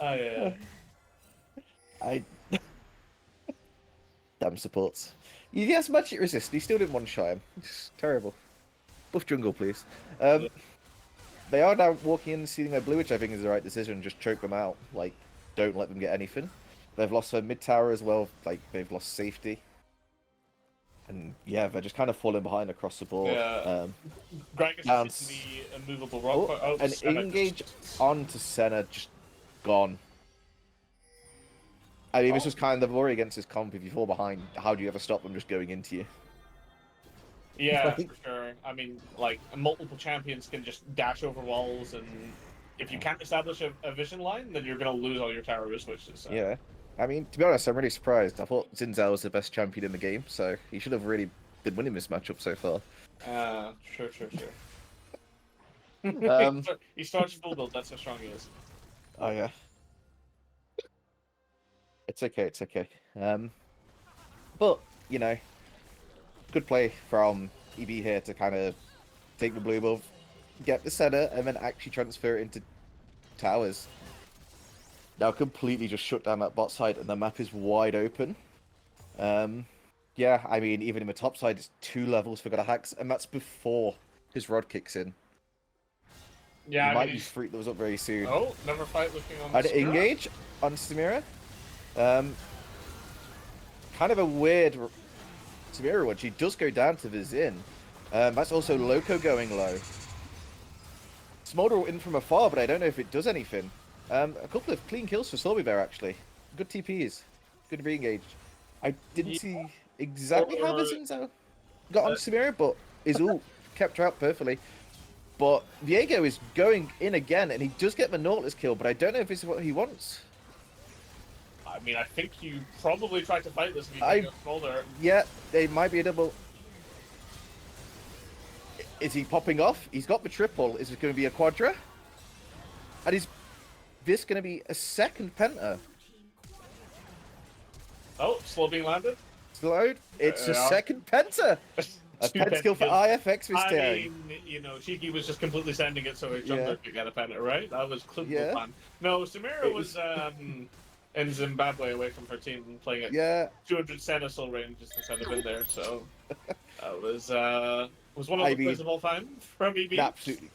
Oh, yeah. Damn supports. He has magic resist. He still didn't one-shot him. It's terrible. Buff jungle, please. They are now walking in and seeing their blue, which I think is the right decision. Just choke them out. Don't let them get anything. They've lost their mid tower as well. They've lost safety. And yeah, they're just kind of falling behind across the board. Yeah. Gragas Bounce. is the immovable rock. An engage onto Senna, just gone. I mean, this was kind of worry against his comp. If you fall behind, how do you ever stop them just going into you? Yeah, for sure. I mean, multiple champions can just dash over walls, and if you can't establish a vision line, then you're going to lose all your tower switches. So. Yeah. I mean, to be honest, I'm really surprised. I thought Zinzao was the best champion in the game, so he should have really been winning this matchup so far. Sure. He starts full build, that's how strong he is. Oh, yeah. It's okay. But, good play from EB here to kind of take the blue buff, get the center, and then actually transfer it into towers. Now completely just shut down that bot side, and the map is wide open. Yeah, I mean, even in the top side, it's 2 levels for Hacks, and that's before his rod kicks in. Yeah, He I might mean, be freaked those up very soon. oh, never fight looking on I'd the Samira. engage on Samira. Kind of a weird Samira one. She does go down to the Zin. That's also Loco going low. Smolder in from afar, but I don't know if it does anything. A couple of clean kills for SØRBY there, actually. Good TPs. Good re-engage. I didn't see exactly how the Zinzo got on Samira, but his ult kept her out perfectly. But Viego is going in again, and he does get the Nautilus kill, but I don't know if this is what he wants. I mean, I think you probably tried to fight this if you I- take a Smolder. Yeah, they might be a double. Is he popping off? He's got the triple. Is it going to be a quadra? And is this going to be a second penta? Oh, slow being landed. Slowed. It's a Yeah. second penta. A Two pentakill for pentakills. IFX this I time. mean, you know, Cheeky was just completely sending it so his Yeah. jungler could get a penta, right? That was clearly Yeah. the plan. No, Samira It was in Zimbabwe away from her team playing at Yeah, 200 Senesul range just instead of in there, so that was one of I the mean, plays of all time from EB. an absolutely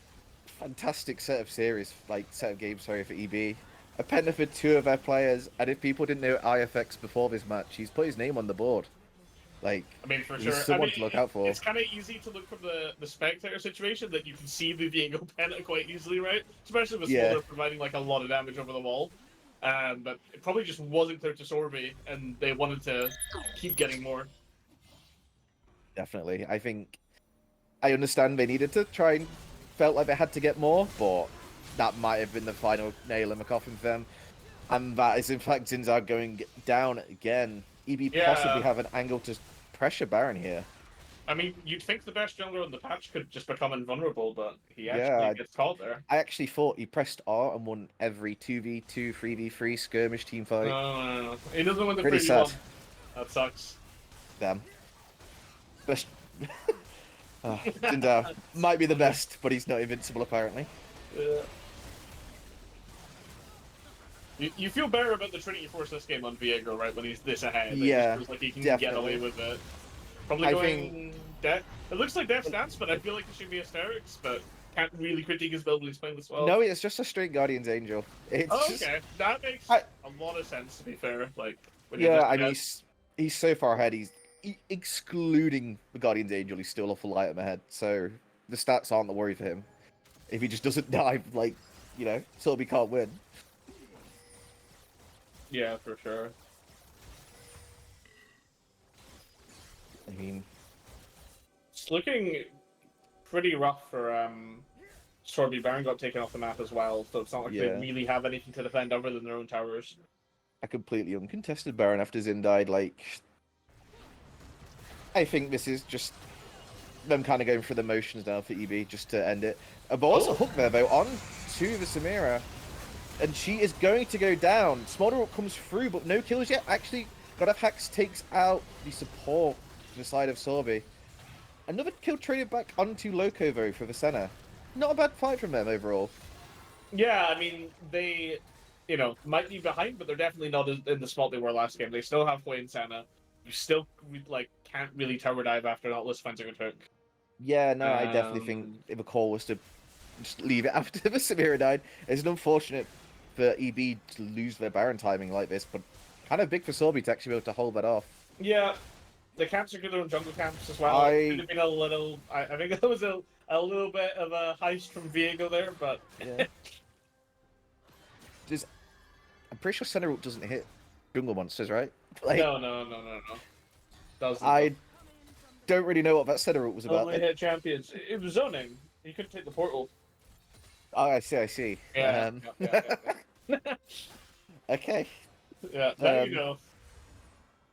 fantastic set of games, sorry, for EB. A penta for 2 of their players, and if people didn't know IFX before this match, he's put his name on the board. Like, I mean, for he's sure. someone to look out for. It's kind of easy to look from the spectator situation that you can see the Viego penta quite easily, right? Especially with Yeah. Smolder providing like a lot of damage over the wall. But it probably just wasn't clear to SØRBY, and they wanted to keep getting more. Definitely. I understand they needed to try and felt like they had to get more, but that might have been the final nail in the coffin for them. And that is in fact Zinzar going down again. EB Yeah. possibly have an angle to pressure Baron here. I mean, you'd think the best jungler on the patch could just become invulnerable, but he Yeah, actually gets caught there. I actually thought he pressed R and won every 2v2, 3v3 skirmish team fight. No. He doesn't win the Pretty 3v1. sad. That sucks. Damn. Best... Zinzar might be the best, but he's not invincible apparently. Yeah. You feel better about the Trinity Force this game on Viego, right? When he's this ahead. It Yeah, just feels like he can get definitely. away with it. Probably I going Death. It looks like Death Stance, but I feel like it should be Asterix, but can't really critique his build when he's playing this well. No, it's just a straight Guardian's Angel. It's Oh, just... okay. That makes I- a lot of sense, to be fair. Like, when you're Yeah, just I mean, ahead. he's so far ahead. Excluding the Guardian's Angel, he's still off a light ahead. So the stats aren't the worry for him. If he just doesn't die, like, SØRBY can't win. Yeah, for sure. I mean, It's looking pretty rough for SØRBY. Baron got taken off the map as well, so it's not like they Yeah. really have anything to defend other than their own towers. a completely uncontested Baron after Zin died. Like, I think this is just them kind of going through the motions now for EB just to end it. But also hook there though on to the Samira, and she is going to go down. Smolder comes through, but no kills yet. Actually, Hacks takes out the support to the side of SØRBY. Another kill traded back onto Loco though for the center. Not a bad fight from them overall. Yeah, I mean, they, might be behind, but they're definitely not in the spot they were last game. They still have Hwei and Senna. You still, can't really tower dive after Nautilus fencing a took. Yeah, no, I definitely think if a call was to just leave it after the Samira died, it's unfortunate for EB to lose their Baron timing like this, but kind of big for SØRBY to actually be able to hold that off. Yeah, the camps are good on jungle camps as well. I- It could have been a little. I think that was a little bit of a heist from Viego there, but Yeah. I'm pretty sure center ult doesn't hit jungle monsters, right? Like, no. Doesn't. I don't really know what that center ult was about. only hit champions. It was zoning. You couldn't take the portal. Oh, I see. Yeah. Yeah. Okay. Yeah, there Um, you go.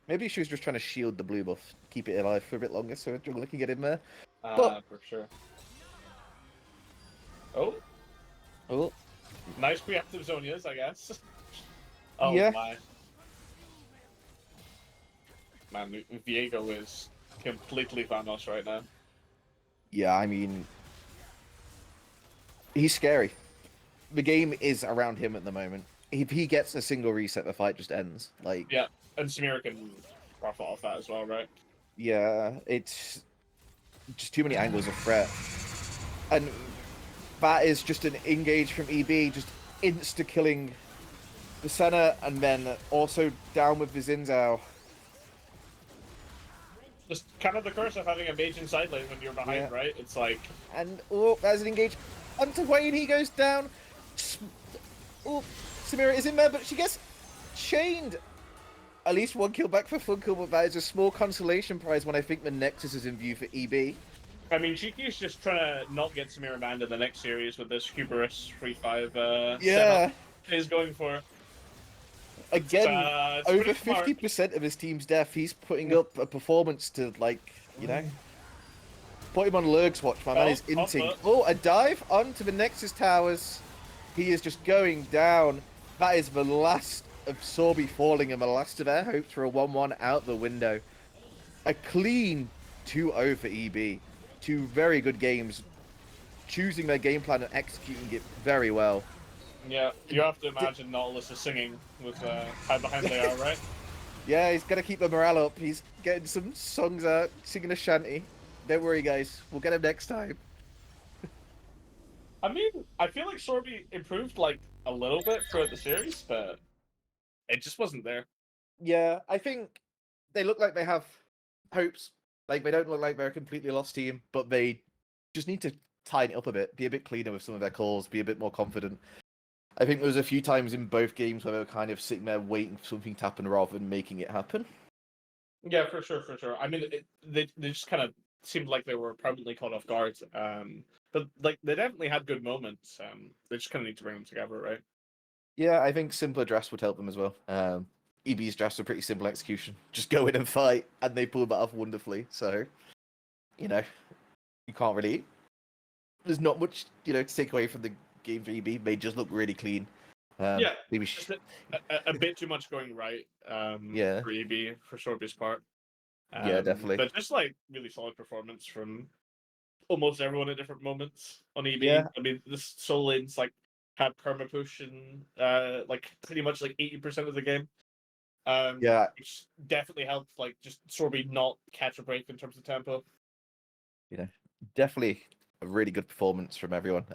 Maybe she was just trying to shield the blue buff, keep it alive for a bit longer so Jungler can get in there. For sure. Oh, Oh, nice preemptive Zonias, I guess. Oh Yeah. my. Man, Viego is completely Thanos right now. yeah, I mean, he's scary. the game is around him at the moment. If he gets a single reset, the fight just ends. Like, Yeah, and Samira can profit off that as well, right? yeah, it's just too many angles of threat. And that is just an engage from EB, just insta-killing the Senna, and then also down with the Zinzao. Just kind of the curse of having a mage in side lane when you're behind, Yeah. right? It's like, And, oh, there's an engage onto Wayne, he goes down. Oh, Samira is in there, but she gets chained. At least one kill back for Funko, but that is a small consolation prize when I think the Nexus is in view for EB. I mean, Chiki's just trying to not get Samira banned in the next series with this Hubris 3-5 Yeah. setup he's going for. Again, It's over pretty smart. 50% of his team's death, he's putting up a performance to, like, you know, put him on Lurg's watch. My man is inting. Oh, a dive onto the Nexus towers. He is just going down. That is the last of SØRBY falling and the last of their hopes for a 1-1 out the window. A clean 2-0 for EB. Two very good games, choosing their game plan and executing it very well. Yeah, you have to imagine Nautilus is singing with how behind they are, right? Yeah, he's got to keep the morale up. He's getting some songs out, singing a shanty. Don't worry, guys. We'll get him next time. I mean, I feel like SØRBY improved like a little bit throughout the series, but it just wasn't there. Yeah, I think they look like they have hopes. Like, they don't look like they're a completely lost team, but they just need to tighten it up a bit, be a bit cleaner with some of their calls, be a bit more confident. I think there was a few times in both games where they were kind of sitting there waiting for something to happen rather than making it happen. Yeah, for sure, for sure. I mean, they just kind of seemed like they were permanently caught off guard. But like they definitely had good moments. They just kind of need to bring them together, right? Yeah, I think simpler drafts would help them as well. EB's drafts are pretty simple execution. Just go in and fight, and they pulled that off wonderfully. So, you know, you can't really. There's not much, to take away from the game for EB. They just look really clean. Yeah, maybe. just a bit too much going right. Yeah. For EB for SØRBY's part. Yeah, definitely. But just like really solid performance from almost everyone at different moments on EB. Yeah. I mean, this solo lanes like had perma push and like pretty much like 80% of the game. Yeah. Which definitely helped like just SØRBY not catch a break in terms of tempo. Definitely a really good performance from everyone.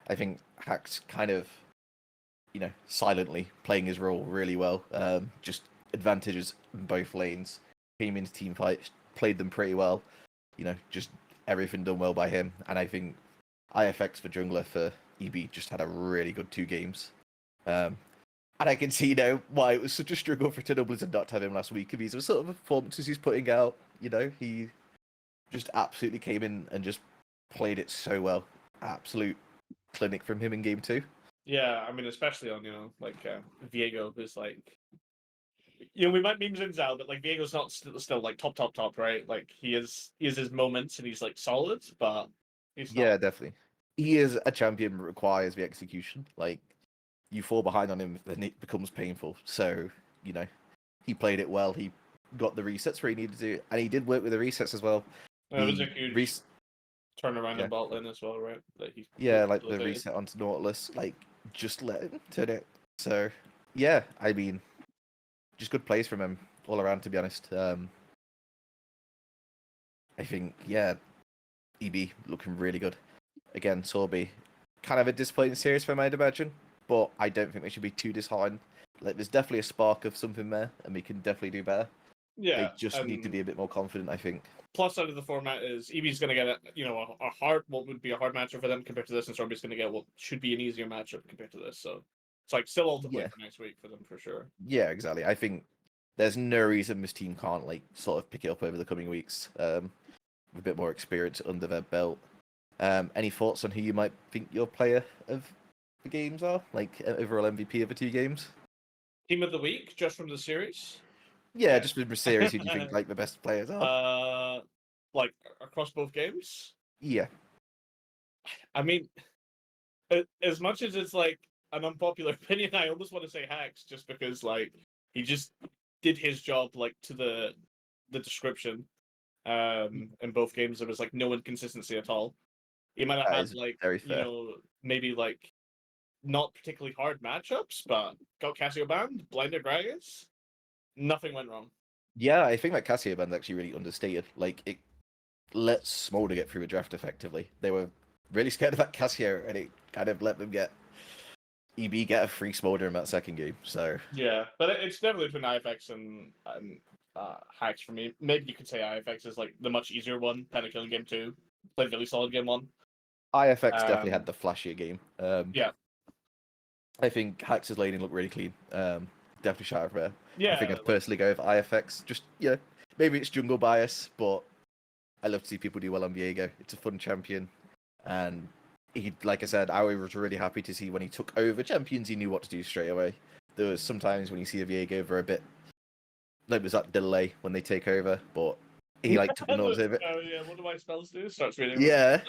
I think Hack's kind of, silently playing his role really well. Just advantages in both lanes. Came into team fights, played them pretty well. Just everything done well by him. And I think IFX for jungler for EB just had a really good 2 games. And I can see now why it was such a struggle for Eternal Blizzard not to have him last week. These are sort of performances he's putting out. He just absolutely came in and just played it so well. Absolute clinic from him in game 2. Yeah, I mean, especially on like Viego, who's like, we might meme Zinzao, but like Viego's not still like top, right? Like he is his moments and he's like solid, but he's not. Yeah, definitely. He is a champion that requires the execution. Like, you fall behind on him, then it becomes painful. So, he played it well. He got the resets where he needed to, and he did work with the resets as well. It was a huge turnaround in bot lane as well, right? Like the reset onto Nautilus, like, just let him turn it. So, yeah, I mean, just good plays from him all around, to be honest. I think, EB looking really good. Again, SØRBY, kind of a disappointing series for him, I'd imagine, but I don't think they should be too disheartened. Like, there's definitely a spark of something there, and we can definitely do better. Yeah, they just need to be a bit more confident, I think. Plus side of the format is EB's going to get a hard, what would be a hard matchup for them compared to this, and SØRBY's going to get what should be an easier matchup compared to this. So it's like still all to play for next week for them for sure. Yeah, exactly. I think there's no reason this team can't like sort of pick it up over the coming weeks with a bit more experience under their belt. Any thoughts on who you might think your player of the games are? Like overall MVP of the 2 games? Team of the week, just from the series? Yeah, just from the series, who do you think like the best players are? Like across both games? Yeah. I mean, as much as it's like an unpopular opinion, I almost want to say Hacks just because like he just did his job like to the description. In both games there was like no inconsistency at all. He might have had like maybe like not particularly hard matchups, but got Casio banned, blinded Gragas. Nothing went wrong. Yeah, I think that Casio band's actually really understated. Like, it let Smolder get through a draft effectively. They were really scared of that Casio, and it kind of let them get EB get a free Smolder in that second game. So Yeah, but it's definitely between IFX and Hacks for me. Maybe you could say IFX is like the much easier one. Pentakill in game 2, played really solid game 1. IFX definitely had the flashier game. Yeah. I think Hax's laning looked really clean. Definitely shout out there. Yeah, I think I'd personally go with IFX. Just, maybe it's jungle bias, but I love to see people do well on Viego. It's a fun champion. And he, like I said, I was really happy to see when he took over champions, he knew what to do straight away. There was sometimes when you see a Viego for a bit, like there's that delay when they take over, but he took the nose over. Oh yeah, what do my spells do? Starts reading. Yeah.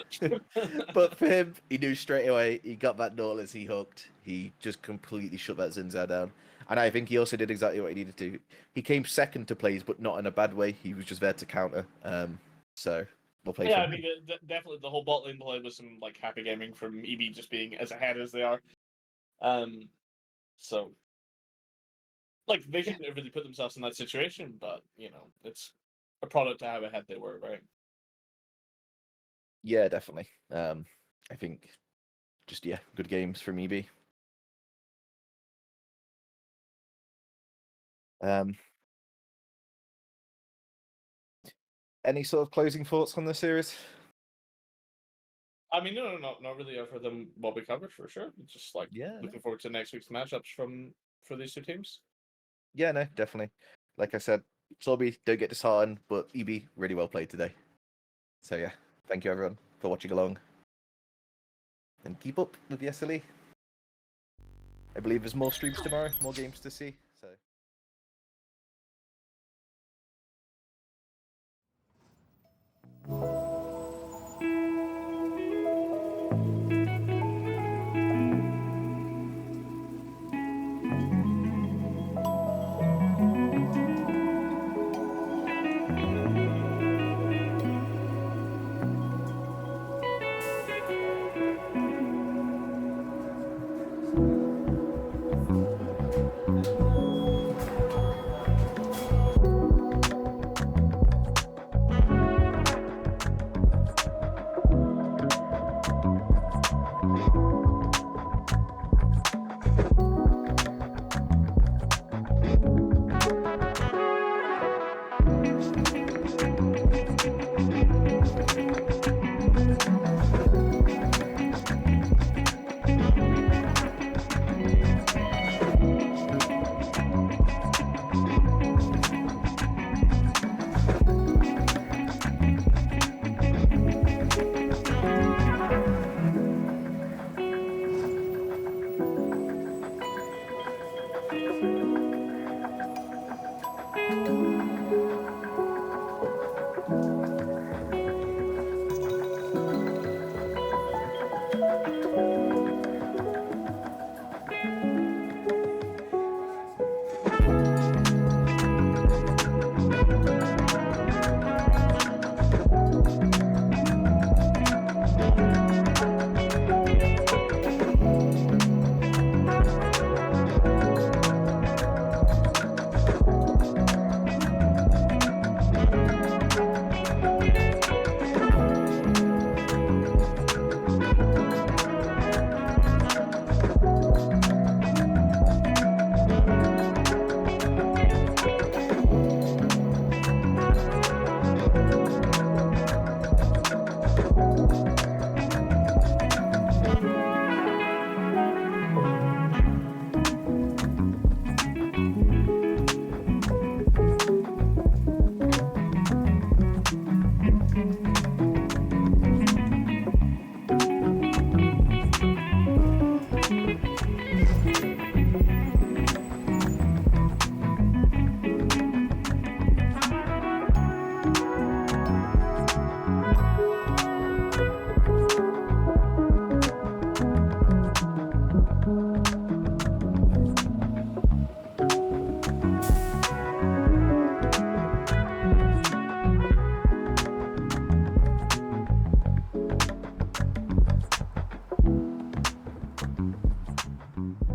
But for him, he knew straight away. He got that Nautilus, he hooked. He just completely shut that Zinzao down. And I think he also did exactly what he needed to. He came second to plays, but not in a bad way. He was just there to counter. So we'll play. Yeah, I think definitely the whole bot lane play was some happy gaming from EB just being as ahead as they are. So they shouldn't have really put themselves in that situation, but it's a product to how ahead they were, right? Yeah, definitely. I think just good games from EB. Any sort of closing thoughts on the series? I mean, no, not really over them what we covered for sure. It's just looking forward to next week's matchups for these two teams. Yeah, no, definitely. Like I said, SØRBY don't get disheartened, but EB really well played today. So yeah, thank you everyone for watching along. And keep up with the SLE. I believe there's more streams tomorrow, more games to see. So.